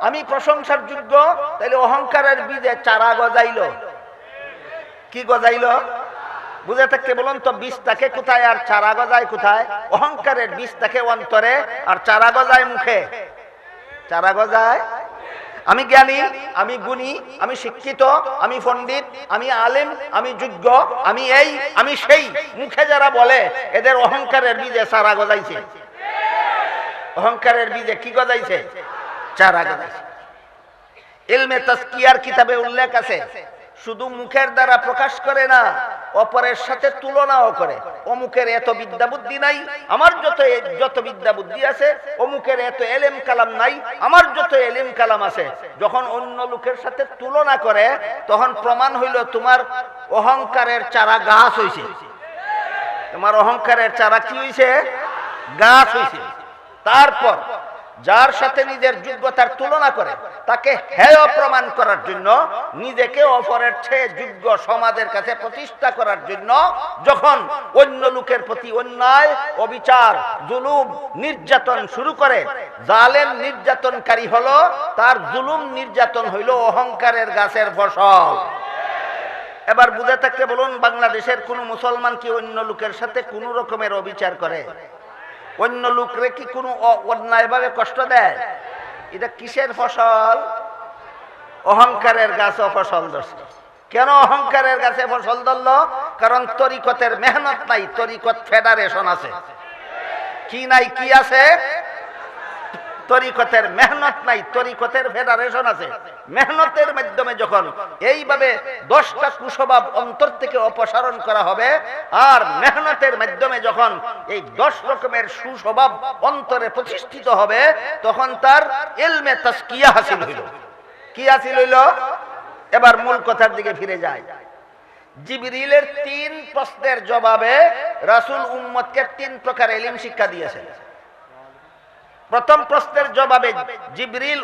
আমি প্রশংসার যোগ্য, তাহলে অহংকারের বীজে চারা গজাইল। কি গজাইল? বুঝে থাকতে বলুন তো বীজটাকে কোথায় আর চারা গজায় কোথায়? অহংকারের বীজটাকে অন্তরে আর চারা গজায় মুখে। চারা গজায় আমি জ্ঞানী, আমি গুণী, আমি শিক্ষিত, আমি পণ্ডিত, আমি আলেম, আমি যোগ্য, আমি এই, আমি সেই, মুখে যারা বলে এদের অহংকারের বীজে চারা গজাইছে। অহংকারের বীজে কি গজাইছে? চারা গজাইছে। ইলমে তাজকিয়ার কিতাবে উল্লেখ আছে, শুধু মুখের দ্বারা প্রকাশ করে না, অপরের সাথে তুলনাও করে। অমুকের এত বিদ্যা বুদ্ধি নাই, আমার যত বিদ্যা বুদ্ধি আছে। অমুকের এত এলেম কালাম নাই, আমার যত এলেম কালাম আছে। যখন অন্য লোকের সাথে তুলনা করে, তখন প্রমাণ হইল তোমার অহংকারের চারা গাছ হইছে। তোমার অহংকারের চারা কি হইছে? গাছ হইছে। তারপর যার সাথে নিজের যোগ্যতার তুলনা করে, তাকে হেয় প্রমাণ করার জন্য, নিজেকে অপরের চেয়ে যোগ্য সমাজের কাছে প্রতিষ্ঠা করার জন্য যখন অন্য লোকের প্রতি অন্যায়, অবিচার, জুলুম, নির্যাতন শুরু করে, জালেম নির্যাতনকারী হলো, তার জুলুম নির্যাতন হইল অহংকারের গাছের ফসল। এবার বুঝে থাকতে বলুন, বাংলাদেশের কোন মুসলমান কি অন্য লোকের সাথে কোন রকমের অবিচার করে? অন্য লোকরে কি কোনো অন্যায় ভাবে কষ্ট দেয়? এটা কিসের ফসল? অহংকারের গাছে ফসল ধরছে। কেন অহংকারের গাছে ফসল ধরল? কারণ তরিকতের মেহনত নাই, তরিকত ফেডারেশন আছে। কি নাই? কি আছে? তরিকতের মেহনত নাই, তরিকতের ফেডারেশন আছে। মেহনতের মাধ্যমে যখন এইভাবে 10টা কুস্বভাব অন্তর থেকে অপসারণ করা হবে, আর মেহনতের মাধ্যমে যখন এই 10 রকমের সুস্বভাব অন্তরে প্রতিষ্ঠিত হবে, তখন তার ইলমে তাজকিয়া হাসিল হইল। কি হাসিল হইল? এবার মূল কথার দিকে ফিরে যায়। জিবরিলের 3 প্রশ্নের জবাবে রাসূল উম্মতকে 3 প্রকার ইলম শিক্ষা দিয়েছেন। প্রথম প্রশ্নের জবাবে জিবরিল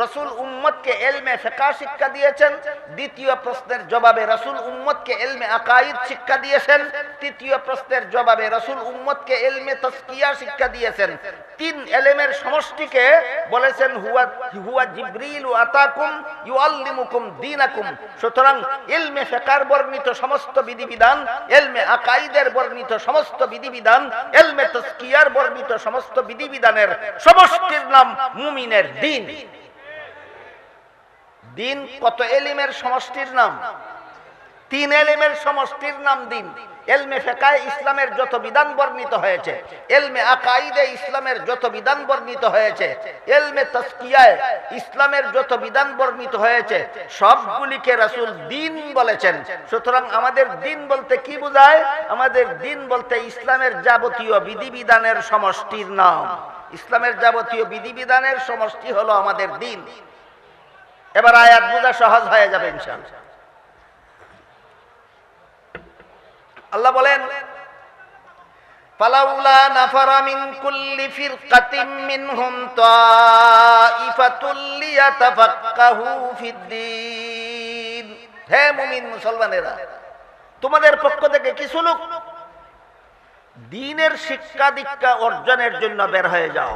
রাসূল উম্মতকে ইলমে ফিকহ শিক্ষা দিয়েছেন। দ্বিতীয় প্রশ্নের জবাবে রাসূল উম্মতকে ইলমে আকাইদ শিক্ষা দিয়েছেন। তৃতীয় প্রশ্নের জবাবে রাসূল উম্মতকে ইলমে তাজকিয়া শিক্ষা দিয়েছেন। 3 ইলমের সমষ্টিকে বলেছেন হুয়া জিবরিল আতাকুম ইউআল্লিমুকুম দীনাকুম। সুতরাং ইলমে ফিকহের বর্ণিত সমস্ত বিধিবিধান, ইলমে আকাইদের বর্ণিত সমস্ত বিধিবিধান, ইলমে তাজকিয়ার বর্ণিত সমস্ত বিধিবিধানের সমষ্টির নাম মুমিনের দ্বীন। দ্বীন কত ইলমের সমষ্টির নাম? 3 ইলমের সমষ্টির নাম দ্বীন। ইলমে ফিকহে ইসলামের যত বিধান বর্ণিত হয়েছে, ইলমে আকাইদে ইসলামের যত বিধান বর্ণিত হয়েছে, ইলমে তাজকিয়ায় ইসলামের যত বিধান বর্ণিত হয়েছে, সবগুলিকে রাসূল দ্বীন বলেছেন। সুতরাং আমাদের দ্বীন বলতে কি বোঝায়? আমাদের দ্বীন বলতে ইসলামের যাবতীয় বিধিবিধানের সমষ্টির নাম। ইসলামের যাবতীয় বিধিবিধানের সমষ্টি হলো আমাদের দ্বীন। এবার আয়াত বোঝা সহজ হয়ে যাবে ইনশাআল্লাহ। আল্লাহ বলেন, ফালাউলা নাফারা মিন কুল্লি ফিরকাতিন মিনহুম তাইফাতুল লিয়াতাফাক্কাহু ফিদ্দীন। হে মুমিন মুসলমানেরা, তোমাদের পক্ষ থেকে কিছু লোক দ্বীনের শিক্ষা দীক্ষা অর্জনের জন্য বের হয়ে যাও।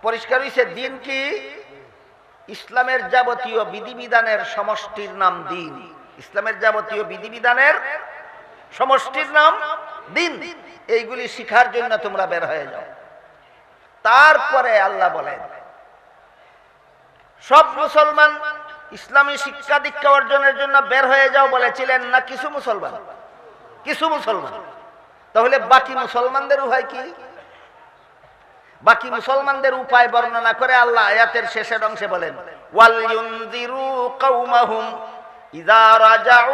পরিষ্কার হইছে, দ্বীন কি? ইসলামের যাবতীয় বিধিবিধানের সমষ্টির নাম দ্বীন। ইসলামের যাবতীয় বিধিবিধানের সমষ্টির নাম দ্বীন। এইগুলি শিখার জন্য তোমরা বের হয়ে যাও। তারপরে আল্লাহ বলেন, সব মুসলমান ইসলামী শিক্ষা দীক্ষা অর্জনের জন্য বের হয়ে যাও বলেছিলেন না কিছু মুসলমান? কিছু মুসলমান। তাহলে বাকি মুসলমানদের উপায় কি? বাকি মুসলমানদের উপায় বর্ণনা করে আল্লাহ আয়াতের শেষের অংশে বলেন, ওয়াল ইউনজিরু কওমাহুম ইযা রাজাউ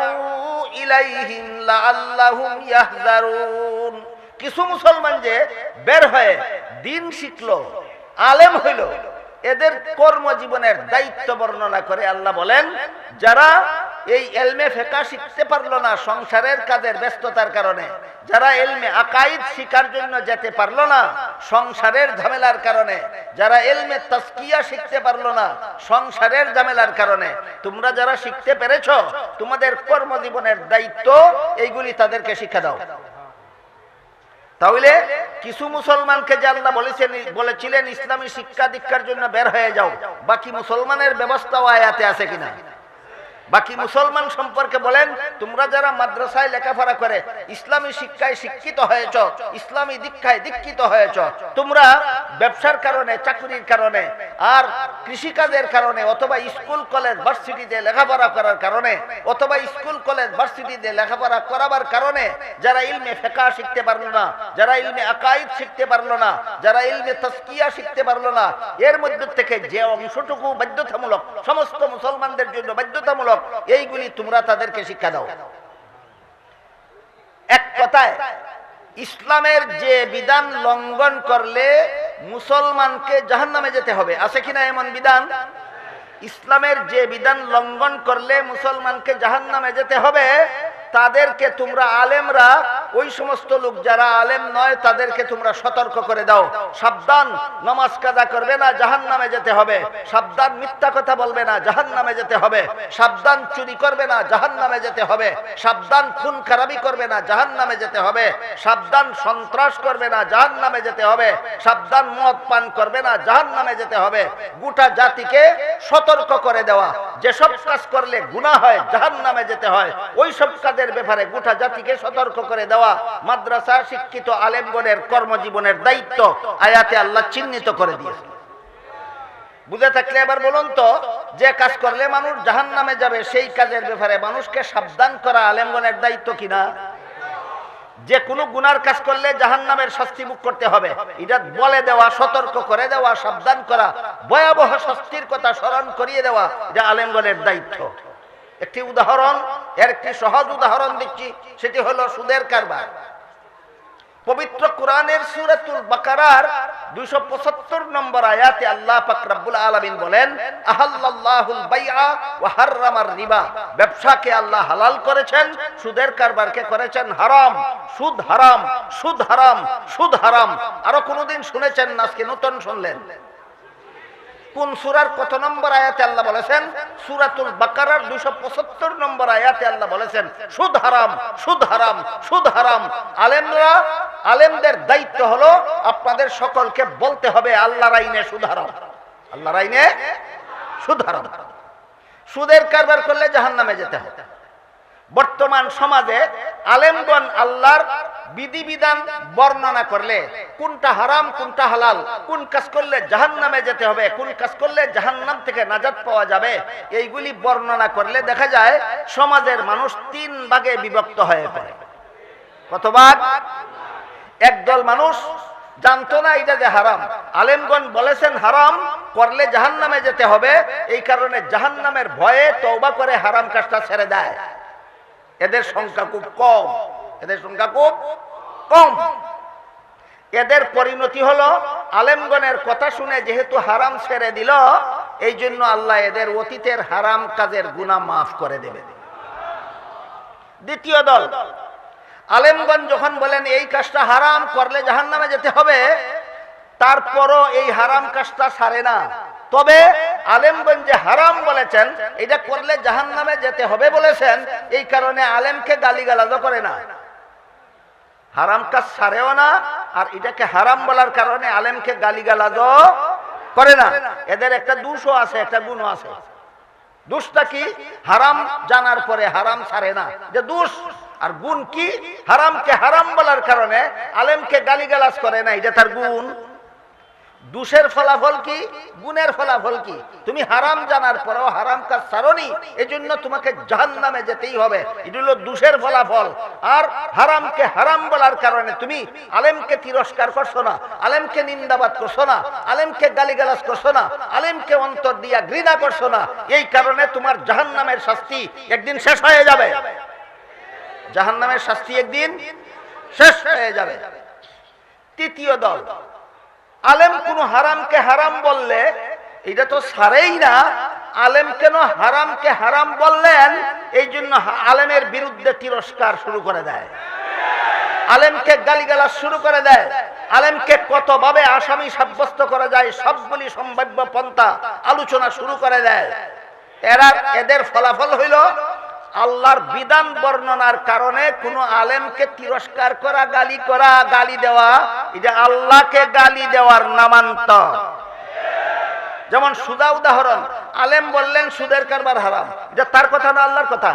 ইলাইহিম লাআল্লাহুম ইয়াহযারুন। কিছু মুসলমান যে বের হয়ে দ্বীন শিখলো, আলেম হইল, এদের কর্মজীবনের দায়িত্ব বর্ণনা করে আল্লাহ বলেন, যারা এই ইলমে ফিকহ শিখতে পারলো না সংসারের কাজের ব্যস্ততার কারণে, যারা ইলমে আকাইদ শিখার জন্য যেতে পারলো না সংসারের ঝামেলার কারণে, যারা ইলমে তাজকিয়া শিখতে পারলো না সংসারের ঝামেলার কারণে, তোমরা যারা শিখতে পেরেছো, তোমাদের কর্মজীবনের দায়িত্ব এইগুলি তাদেরকে শিক্ষা দাও। তাহলে কিছু মুসলমানকে যে আল্লাহ বলেছিলেন ইসলামী শিক্ষা দীক্ষার জন্য বের হয়ে যাও, বাকি মুসলমানের ব্যবস্থাও আয়াতে আছে কিনা? বাকি মুসলমান সম্পর্কে বলেন, তোমরা যারা মাদ্রাসায় লেখাপড়া করে ইসলামী শিক্ষায় শিক্ষিত হয়েছ, ইসলামী দীক্ষায় দীক্ষিত হয়েছ, তোমরা ব্যবসার কারণে, চাকরির কারণে, আর কৃষিকাজের কারণে, অথবা স্কুল কলেজ ভার্সিটিতে লেখাপড়া করার কারণে, অথবা স্কুল কলেজ ভার্সিটিতে লেখাপড়া করাবার কারণে যারা ইলমে ফিকহ শিখতে পারলো না, যারা ইলমে আকাইদ শিখতে পারলো না, যারা ইলমে তাসকিয়া শিখতে পারলো না, এর মধ্য থেকে যে অংশটুকু বাধ্যতামূলক, সমস্ত মুসলমানদের জন্য বাধ্যতামূলক, এইগুলি তোমরা তাদেরকে শিক্ষা দাও। এক কথায় ইসলামের যে বিধান লঙ্ঘন করলে মুসলমানকে জাহান্নামে যেতে হবে, আছে কিনা এমন বিধান? ইসলামের যে বিধান লঙ্ঘন করলে মুসলমানকে জাহান্নামে যেতে হবে, তাদেরকে তোমরা আলেমরা, ওই সমস্ত লোক যারা আলেম নয় তাদেরকে তোমরা সতর্ক করে দাও, সাবধান, নামাজ কাজা করবে না, জাহান্নামে যেতে হবে, সাবধান, মিথ্যা কথা বলবে না, জাহান্নামে যেতে হবে, সাবধান, চুরি করবে না, জাহান্নামে যেতে হবে, সাবধান, খুন খারাপি করবে না, জাহান্নামে যেতে হবে, সাবধান, সন্ত্রাস করবে না, জাহান্নামে যেতে হবে, সাবধান, মদ পান করবে না, জাহান্নামে যেতে হবে। গোটা জাতিকে সতর্ক করে দেওয়া, যেসব কাজ করলে গুনাহ হয়, জাহান্নামে যেতে হয়, ওই সব কাজের ব্যাপারে গোটা জাতিকে সতর্ক করে দেওয়া মাদ্রাসা শিক্ষিত আলেমগণের কর্মজীবনের দায়িত্ব আয়াতে আল্লাহ চিহ্নিত করে দিয়েছে। বুঝে থাকলে এবার বলুন তো, যে কাজ করলে মানুষ জাহান্নামে যাবে সেই কাজের ব্যাপারে মানুষকে সাবধান করা আলেমগণের দায়িত্ব কিনা? যে কোনো গুনার কাজ করলে জাহান্নামের শাস্তি মুখ করতে হবে, এটা বলে দেওয়া, সতর্ক করে দেওয়া, সাবধান করা, ভয়াবহ শাস্তির কথা স্মরণ করিয়ে দেওয়া, এটা আলেমগণের দায়িত্ব। একটি উদাহরণ, এর একটি সহজ উদাহরণ দিচ্ছি, সেটি হলো সুদের কারবার। পবিত্র কোরআনের সূরাতুল বাকারার 275 নম্বর আয়াতে আল্লাহ পাক রব্বুল আলামিন বলেন, আহাল্লাল্লাহুল বাইআ ওয়া হাররামার রিবা, ব্যবসাকে আল্লাহ হালাল করেছেন, সুদের কারবারকে করেছেন হারাম। সুদ হারাম, সুদ হারাম, সুদ হারাম। আরো কোনদিন শুনেছেন না, আজকে নতুন শুনলেন? কোন সূরার কত নম্বর আয়াতে আল্লাহ বলেছেন? সূরাতুল বাকারার 275 নম্বর আয়াতে আল্লাহ বলেছেন সুদ হারাম, সুদ হারাম, সুদ হারাম। আলেমরা, আলেমদের দায়িত্ব হলো আপনাদের সকলকে বলতে হবে আল্লাহর আইনে সুদ হারাম, আল্লাহর আইনে সুদ হারাম। সুদের কারবার করলে জাহান্নামে যেতে হবে। বর্তমান সমাজে আলেমগণ আল্লাহর বিধিবিধান বর্ণনা করলে কোনটা হারাম, কোনটা হালাল, কোন কাজ করলে জাহান্নামে যেতে হবে, কোন কাজ করলে জাহান্নাম থেকে নাজাত পাওয়া যাবে, এইগুলি বর্ণনা করলে দেখা যায় সমাজের মানুষ 3 ভাগে বিভক্ত হয়ে পড়ে। কত ভাগ? একদল মানুষ জানতো না এটা যে হারাম, আলেমগণ বলেছেন হারাম, করলে জাহান্নামে যেতে হবে, এই কারণে জাহান্নামের ভয়ে তওবা করে হারাম কাজটা ছেড়ে দেয়। এদের সংখ্যা খুব কম, এদের সংখ্যা খুব কম। এদের পরিণতি হলো আলেমগণের কথা শুনে যেহেতু হারাম ছেড়ে দিল, এই জন্য আল্লাহ এদের অতীতের হারাম কাজের গুনাহ মাফ করে দেবে। দ্বিতীয় দল, আলেমগণ যখন বলেন এই কাজটা হারাম, করলে জাহান্নামে যেতে হবে, তারপরও এই হারাম কাজটা ছাড়ে না। তবে আলেমগণ যে হারাম বলেছেন, এটা করলে জাহান্নামে যেতে হবে বলেছেন, এই কারণে আলেমকে গালিগালাজও করে না, হারাম কাজ ছাড়েও না, আর এটাকে হারাম বলার কারণে আলেমকে গালিগালাজও করে না। এদের একটা দোষও আছে, একটা গুণও আছে। দোষটা কি? হারাম জানার পরে হারাম ছাড়ে না, যে দোষ। আর গুণ কি? হারামকে হারাম বলার কারণে আলেমকে গালিগালাজ করে না, এটা তার গুণ। দোষের ফলাফল কি? গুণের ফলাফল কি? তুমি হারাম জানার পরেও হারাম কাজ ছাড়োনি, এজন্য তোমাকে জাহান্নামে যেতেই হবে, এটা হলো দোষের ফলাফল। আর হারামকে হারাম বলার কারণে তুমি আলেমকে তিরস্কার করছো না, আলেমকে নিন্দাবাদ করছো না, আলেমকে গালিগালাজ করছো না, আলেমকে অন্তর দিয়া ঘৃণা করছো না, এই কারণে তোমার জাহান্নামের শাস্তি একদিন শেষ হয়ে যাবে। জাহান্নামের শাস্তি একদিন শেষ হয়ে যাবে। তৃতীয় দল, আলেম কোন হারামকে হারাম বললে এটা তো ছাড়েই না, আলেম কেন হারামকে হারাম বললেন এই জন্য আলেমের বিরুদ্ধে তিরস্কার শুরু করে দেয়, আলেমকে গালিগালাজ শুরু করে দেয়, আলেমকে কতভাবে আসামি সাব্যস্ত করা যায় সবগুলি সম্ভাব্য পন্থা আলোচনা শুরু করে দেয়। এদের ফলাফল হইল আল্লাহর বিধান বর্ণনার কারণে কোন আলেমকে তিরস্কার করা, গালি করা, গালি দেওয়া, এটা আল্লাহকে গালি দেওয়ার নামান্তর। যেমন সুদা উদাহরণ, আলেম বললেন সুদের কারবার হারাম, এটা তার কথা না আল্লাহর কথা?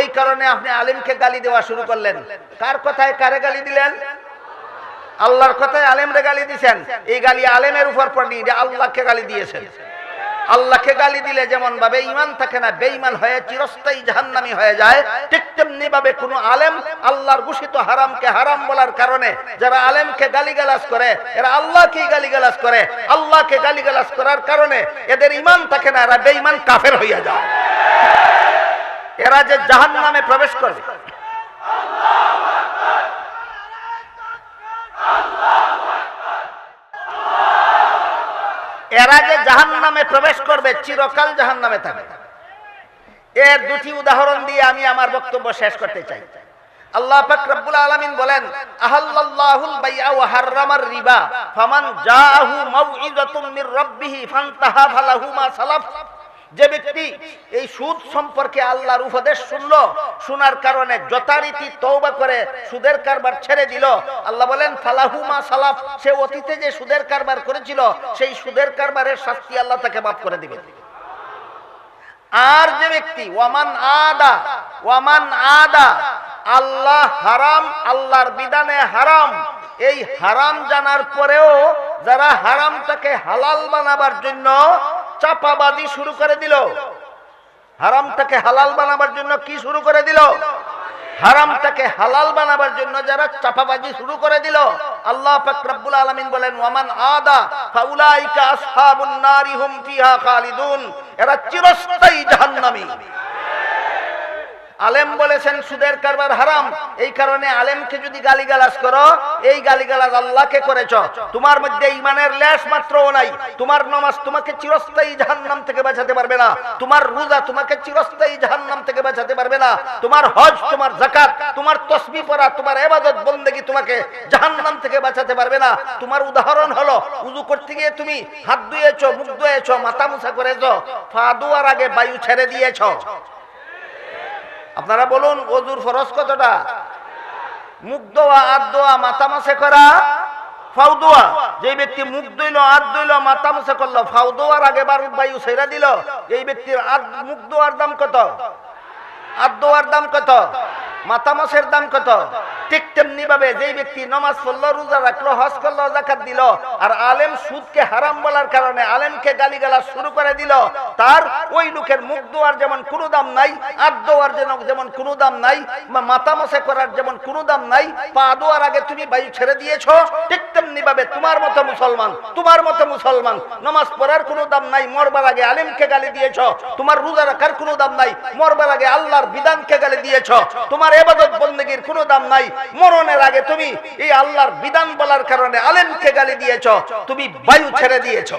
এই কারণে আপনি আলেমকে গালি দেওয়া শুরু করলেন। কার কথায় কারে গালি দিলেন? আল্লাহর কথায় আলেমরে গালি দিয়েছেন। এই গালি আলেমের উপর পড়নি, এটা আল্লাহকে গালি দিয়েছেন। আল্লাহকে গালি দিলে যেমন ভাবে ঈমান থাকে না, বেঈমান হয়ে চিরস্থায়ী জাহান্নামী হয়ে যায়, ঠিক তেমনি ভাবে কোন আলেম আল্লাহর ঘোষিত হারামকে হারাম বলার কারণে যারা আলেমকে গালিগালাজ করে, এরা আল্লাহকেই গালিগালাজ করে। আল্লাহকে গালিগালাজ করার কারণে এদের ঈমান থাকে না, এরা বেঈমান কাফের হইয়া যায়। এরা যে জাহান্নামে প্রবেশ করবে, এরা যে জাহান্নামে প্রবেশ করবে, চিরকাল জাহান্নামে থাকবে। এর দুটি উদাহরণ দিয়ে আমি আমার বক্তব্য শেষ করতে চাই। আল্লাহ পাক রব্বুল আলামিন বলেন, আহাল্লাল্লাহুল বাইআ ওয়া হাররামার রিবা ফামান জাআহু মাউইযাতুম মির রাব্বিহি ফান্তাহা ফালাহু মা সালাফ। যে ব্যক্তি এই সুদ সম্পর্কে আল্লাহর উপদেশ শুনলো, শোনার কারণে যথারীতি তওবা করে সুদের কারবার ছেড়ে দিল, আল্লাহ বলেন ফালাহু মা সালাফ, সে অতীতে যে সুদের কারবার করেছিল সেই সুদের কারবারের শাস্তি আল্লাহ তাকে মাফ করে দিবে। আর যে ব্যক্তি ওয়ামান আদা আল্লাহ হারাম, আল্লাহর বিধানে হারাম, এই হারাম জানার পরেও যারা হারামটাকে হালাল বানাবার জন্য চাপাবাজি শুরু করে দিল, হারামটাকে হালাল বানাবার জন্য কি শুরু করে দিল? হারামটাকে হালাল বানাবার জন্য যারা চাপাবাজি শুরু করে দিল, আল্লাহ পাক রব্বুল আলামিন বলেন ওয়ামান আদা ফাউলাইকা আসহাবুন নারি হুম ফিহা খালিদুন, এরা চিরস্থায়ী জাহান্নামী। আলেম বলেছেন সুদের কারবার হারাম, এই কারণে আলেমকে যদি গালিগালাজ করো, এই গালিগালাজ আল্লাহকে করেছ। তোমার মধ্যে ঈমানের লেশ মাত্রও নাই। তোমার নামাজ তোমাকে চিরস্থায়ী জাহান্নাম থেকে বাঁচাতে পারবে না। তোমার রোজা তোমাকে চিরস্থায়ী জাহান্নাম থেকে বাঁচাতে পারবে না। তোমার হজ, তোমার যাকাত, তোমার তাসবিহ পড়া, তোমার ইবাদত বন্দেগী তোমাকে জাহান্নাম থেকে বাঁচাতে পারবে না। তোমার উদাহরণ হলো ওযু করতে গিয়ে তুমি হাত ধুয়েছো, মুখ ধুয়েছো, মাথা মুছা করেছো, পা ধোয়ার আগে বায়ু ছেড়ে দিয়েছো। আপনারা বলুন ওযুর ফরজ কতটা? মুখ ধোয়া, হাত ধোয়া, মাথা মুছে করা, ফাউ ধোয়া। যে ব্যক্তি মুখ ধুইল, হাত ধুইল, মাথা মুছে করলো, ফাউ ধোয়ার আগে বায়ু ছেড়ে দিল, এই ব্যক্তির মুখ ধোয়ার দাম কত? হাত ধোয়ার দাম কত? মাথা মুছের দাম কত? ঠিক তেমনি ভাবে যে ব্যক্তি নামাজ পড়লো, রোজা রাখলো, হজ করলো, যাকাত দিল, আর আলেম সুদকে হারাম বলার কারণে আলেমকে গালিগালাজ শুরু করে দিল, তার ওই লোকের মুখ ধোয়ার যেমন কোনো দাম নাই, হাত ধোয়ার যেমন কোনো দাম নাই, মাথা মুছে করার যেমন কোনো দাম নাই, পা ধোয়ার আগে তুমি বায়ু ছেড়ে দিয়েছো, ঠিক তেমনি ভাবে তোমার মতো মুসলমান নামাজ পড়ার কোনো দাম নাই, মরবার আগে আলেমকে গালি দিয়েছো। তোমার রোজা রাখার কোনো দাম নাই, মরবার আগে আল্লাহর বিধানকে গালি দিয়েছো। তোমার ইবাদত বন্দেগীর কোনো দাম নাই, মরণের আগে তুমি এই আল্লাহর বিধান বলার কারণে আলেমকে গালি দিয়েছো, তুমি বায়ু ছেড়ে দিয়েছো।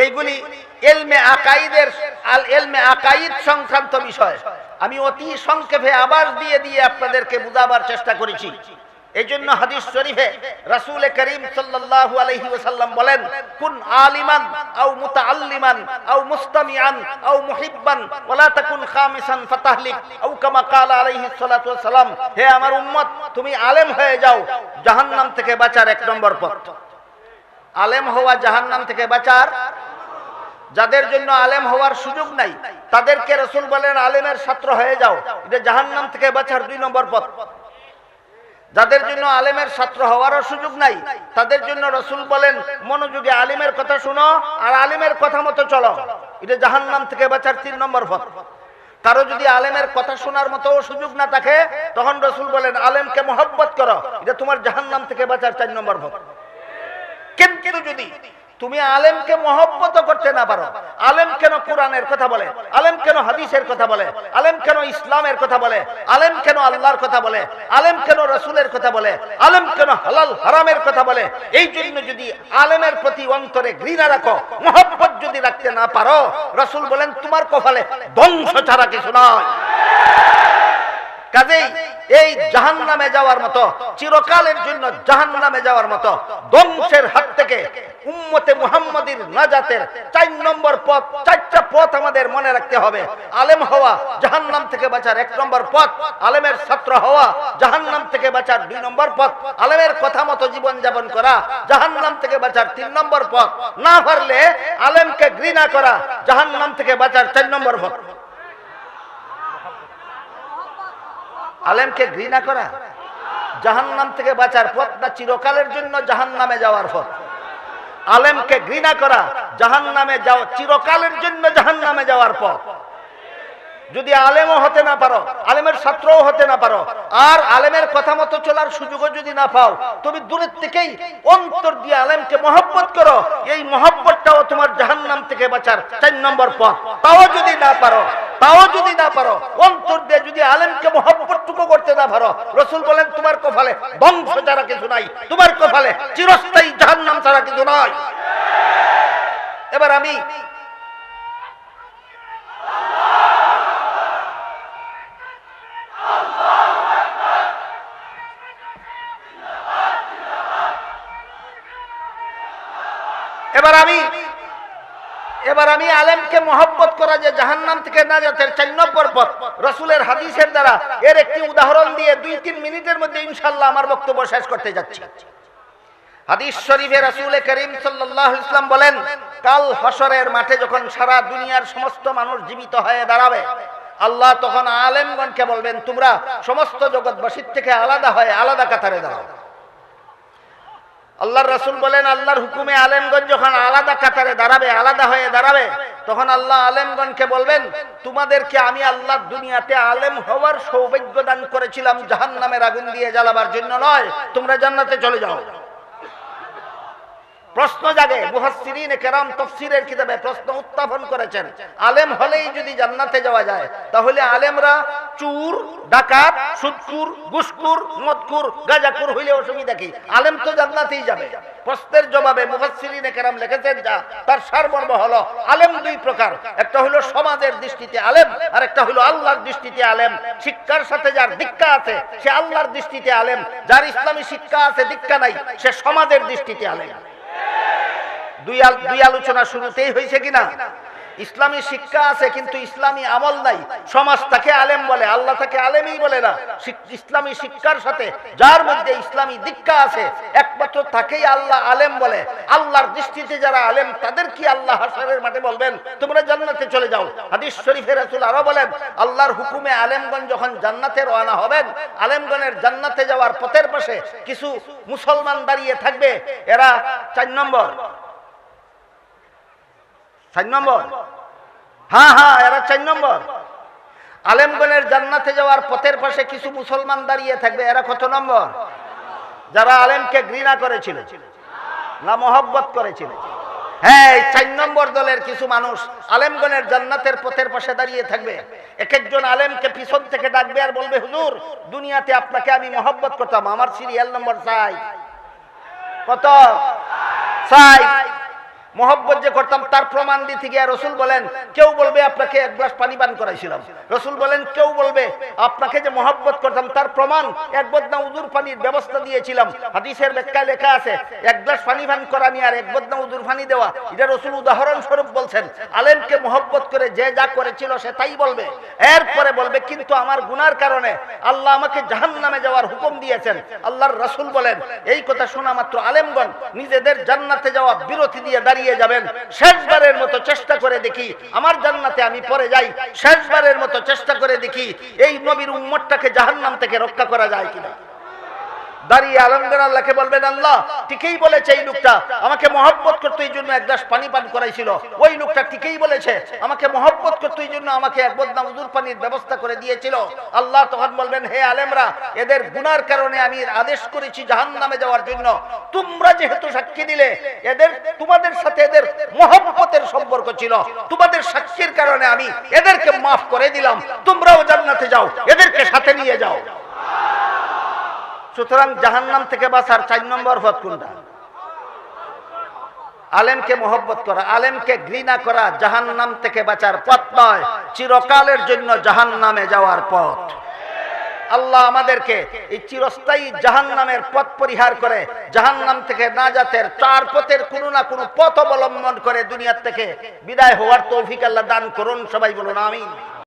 এইগুলি ইলমে আকাইদ সংক্রান্ত বিষয়। আমি অতি সংক্ষেপে আবার দিয়ে আপনাদেরকে বুঝাবার চেষ্টা করেছি। এই জন্য হাদিস শরীফে রাসূল করিম সাল্লাল্লাহু আলাইহি ওয়াসাল্লাম বলেন, কুন আলিমান আও মুতাআল্লিমান আও মুস্তামিআন আও মুহিব্বান ওয়ালা তাকুন খামিসান ফাতাহলিক আও কামা ক্বালা আলাইহি সাল্লাতু ওয়াসাল্লাম। হে আমার উম্মত, তুমি আলেম হয়ে যাও, জাহান্নাম থেকে বাঁচার এক নম্বর পথ। আলেম হওয়া জাহান্নাম থেকে বাঁচার। যাদের জন্য আলেম হওয়ার সুযোগ নাই তাদেরকে রাসূল বলেন আলেমের ছাত্র হয়ে যাও, এটা জাহান্নাম থেকে বাঁচার 2 নম্বর পথ। যাদের জন্য আলেমের ছাত্র হওয়ারও সুযোগ নাই তাদের জন্য রাসূল বলেন মনোযোগে আলিমের কথা শুনো আর আলিমের কথা মতো চলো, এটা জাহান্নাম থেকে বাঁচার 3 নম্বর পথ। কারো যদি আলেমের কথা শোনার মতো সুযোগ না থাকে তখন রাসূল বলেন আলেমকে মহব্বত করো, এটা তোমার জাহান্নাম থেকে বাঁচার 4 নম্বর পথ। কিন্তু যদি তুমি আলেমকে মহব্বত করতে না পারো, আলেম কেন কোরআনের কথা বলে, আলেম কেন হাদিসের কথা বলে, আলেম কেন ইসলামের কথা বলে, আলেম কেন আল্লাহর কথা বলে, আলেম কেন রাসূলের কথা বলে, আলেম কেন হালাল হারামের কথা বলে, এই জন্য যদি আলেমের প্রতি অন্তরে ঘৃণা রাখো, মহব্বত যদি রাখতে না পারো, রাসূল বলেন তোমার কপালে ধ্বংস ছাড়া কিছু নয়। কাজেই এই জাহান্নামে যাওয়ার মতো, চিরকালের জন্য জাহান্নামে যাওয়ার মতো ধ্বংসের হাত থেকে উম্মতে মুহাম্মাদীর নাজাতের 4 নম্বর পথ, 4টা পথ আমাদের মনে রাখতে হবে। আলেম হওয়া জাহান্নাম থেকে বাঁচার 1 নম্বর পথ, আলেমের ছাত্র হওয়া জাহান্নাম থেকে বাঁচার 2 নম্বর পথ, আলেমের কথা মতো জীবন যাপন করা জাহান্নাম থেকে বাঁচার 3 নম্বর পথ, না পারলে আলেমকে ঘৃণা করা জাহান্নাম থেকে বাঁচার 4 নম্বর পথ। আলেমকে ঘৃণা করা জাহান্নাম থেকে বাঁচার পথ না চিরকালের জন্য জাহান্নামে যাওয়ার পথ? আলেমকে ঘৃণা করা জাহান্নামে যাওয়া, চিরকালের জন্য জাহান্নামে যাওয়ার পথ। যদি আলেমও হতে না পারো, আলেমের ছাত্রও হতে না পারো, আর আলেমের কথা মতো চলার সুযোগও যদি না পাও, তুমি দূরের থেকেই অন্তর দিয়ে আলেমকে মহব্বত করো, এই মহব্বতটাও তোমার জাহান্নাম থেকে বাঁচার 4 নম্বর পথ। তাও যদি না পারো, অন্তর দিয়ে যদি আলেমকে মহব্বতটুকু করতে না পারো, রাসূল বলেন তোমার কপালে ধ্বংস ছাড়া কিছু নাই, তোমার কপালে চিরস্থায়ী জাহান্নাম ছাড়া কিছু নাই। এবার আমি আলেমকে মহব্বত করা যে জাহান্নাম থেকে নাজাতের 4 নম্বর পথ, রাসূলের হাদিসের দ্বারা এর একটি উদাহরণ দিয়ে 2-3 মিনিটের মধ্যে ইনশাআল্লাহ আমার বক্তব্য শেষ করতে যাচ্ছি। হাদিস শরীফে রাসূল করিম সাল্লাল্লাহু আলাইহি ওয়াসাল্লাম বলেন, কাল হাশরের মাঠে যখন সারা দুনিয়ার সমস্ত মানুষ জীবিত হয়ে দাঁড়াবে, আল্লাহ তখন আলেমগণকে বলবেন, তোমরা সমস্ত জগৎবাসীর থেকে আলাদা হয়ে আলাদা কাতারে দাঁড়াও। আল্লাহর রাসূল বলেন, আল্লাহর হুকুমে আলেমগণ যখন আলাদা কাতারে দাঁড়াবে, আলাদা হয়ে দাঁড়াবে, তখন আল্লাহ আলেমগণকে বলবেন, তোমাদেরকে আমি আল্লাহ দুনিয়াতে আলেম হওয়ার সৌভাগ্য দান করেছিলাম জাহান্নামের আগুন দিয়ে জ্বালাবার জন্য নয়, তোমরা জান্নাতে চলে যাও। প্রশ্ন জাগে, মুফাসসিরিনে কেরাম তাফসীরের কিতাবে প্রশ্ন উত্থাপন করেছেন, আলেম হলেই যদি জান্নাতে যাওয়া যায়, তাহলে আলেমরা চুর, ডাকাত, সুদখোর, ঘুষখোর, মদখোর, গাঁজাখোর হইলে অসুবিধা কি? আলেম তো জান্নাতেই যাবে। প্রশ্নের জবাবে মুফাসসিরিনে কেরাম লিখেছেন, যা তার সারমর্ম হলো, আলেম 2 প্রকার, একটা হলো সমাজের দৃষ্টিতে আলেম, আর একটা হলো আল্লাহর দৃষ্টিতে আলেম। শিক্ষার সাথে যার দীক্ষা আছে সে আল্লাহর দৃষ্টিতে আলেম, যার ইসলামী শিক্ষা আছে দীক্ষা নাই সে সমাজের দৃষ্টিতে আলেম। দুই আলোচনা শুরুতেই হয়েছে কিনা? ইসলামী শিক্ষা আছে কিন্তু ইসলামী আমল নাই, সমাজ তাকে আলেম বলে, আল্লাহ তাকে আলেমই বলে না। ইসলামী শিক্ষার সাথে যার মধ্যে ইসলামী দীক্ষা আছে একমাত্র তাকেই আল্লাহ আলেম বলে। আল্লাহর দৃষ্টিতে যারা আলেম তাদের কি আল্লাহ হাশরের মাঠে বলবেন, তোমরা জান্নাতে চলে যাও। হাদিস শরীফে রাসূল আরো বলেন, আল্লাহর হুকুমে আলেমগণ যখন জান্নাতে রওনা হবেন, আলেমগণের জান্নাতে যাওয়ার পথের পাশে কিছু মুসলমান দাঁড়িয়ে থাকবে, এরা 4 নম্বর, এরা 4 নম্বর। আলেমগণের জান্নাতে যাওয়ার পথের পাশে কিছু মুসলমান দাঁড়িয়ে থাকবে, এরা কত নম্বর? যারা আলেমকে ঘৃণা করেছিল না মহব্বত করেছিল। হ্যাঁ, 4 নম্বর দলের কিছু মানুষ আলেমগণের জান্নাতের পথের পাশে দাঁড়িয়ে থাকবে। এক একজন আলেমকে পিছন থেকে ডাকবে আর বলবে, হুজুর দুনিয়াতে আপনাকে আমি মহব্বত করতাম, আমার সিরিয়াল নম্বর চাই। কত চাই? মহব্বত যে করতাম তার প্রমাণ দিতে গিয়ে রাসূল বলেন, কেউ বলবে আপনাকে 1 গ্লাস পানি পান করাইছিলাম। রাসূল বলেন, কেউ বলবে আপনাকে যে মহব্বত করতাম তার প্রমাণ 1 বদনা উযুর পানির ব্যবস্থা দিয়েছিলাম। হাদিসের ব্যাখ্যায় লেখা আছে 1 গ্লাস পানি পান করানি আর 1 বদনা উযুর পানি দেওয়া, এটা রাসূল উদাহরণ স্বরূপ বলছেন। আলেমকে মহব্বত করে যে যা করেছিল সে তাই বলবে। এরপরে বলবে, কিন্তু আমার গুনার কারণে আল্লাহ আমাকে জাহান্নামে যাওয়ার হুকুম দিয়েছেন। আল্লাহর রাসূল বলেন, এই কথা শোনা মাত্র আলেমগণ নিজেদের জান্নাতে যাওয়া বিরতি দিয়ে দাঁড়িয়ে যাবেন। শেষবারের মতো চেষ্টা করে দেখি আমার জান্নাতে আমি পরে যাই, শেষবারের মতো চেষ্টা করে দেখি এই নবীর উম্মতটাকে জাহান্নাম থেকে রক্ষা করা যায় কিনা। দাঁড়িয়ে আলমগীর আল্লাহকে বলবেন, আল্লাহ ঠিকই বলেছে, এই লোকটা আমাকে মহব্বত করতো এই জন্য 1 গ্লাস পানি পান করাইছিল, ওই লোকটা ঠিকই বলেছে আমাকে মহব্বত করতো এই জন্য আমাকে 1 বদনা উযুর পানির ব্যবস্থা করে দিয়েছিল। আল্লাহ তখন বলবেন, হে আলেমরা, এদের গুনার কারণে আমি আদেশ করেছি জাহান্নামে যাওয়ার জন্য, তোমরা যেহেতু সাক্ষী দিলে এদের তোমাদের সাথে এদের মহব্বতের সম্পর্ক ছিল, তোমাদের সাক্ষীর কারণে আমি এদেরকে মাফ করে দিলাম, তোমরাও জান্নাতে যাও, এদেরকে সাথে নিয়ে যাও। সুতরাং জাহান্নাম থেকে বাঁচার 4 নম্বর পথ কোনটা? আলেমকে মহব্বত করা, আলেমকে ঘৃণা করা জাহান্নাম থেকে বাঁচার পথ নয়, চিরকালের জন্য জাহান্নামে যাওয়ার পথ। আল্লাহ আমাদেরকে এই চিরস্থায়ী জাহান্নামের পথ পরিহার করে জাহান্নাম থেকে নাজাতের চার পথের কোনো না কোনো পথ অবলম্বন করে দুনিয়া থেকে বিদায় হওয়ার তৌফিক আল্লাহ দান করুন। সবাই বলুন আমিন।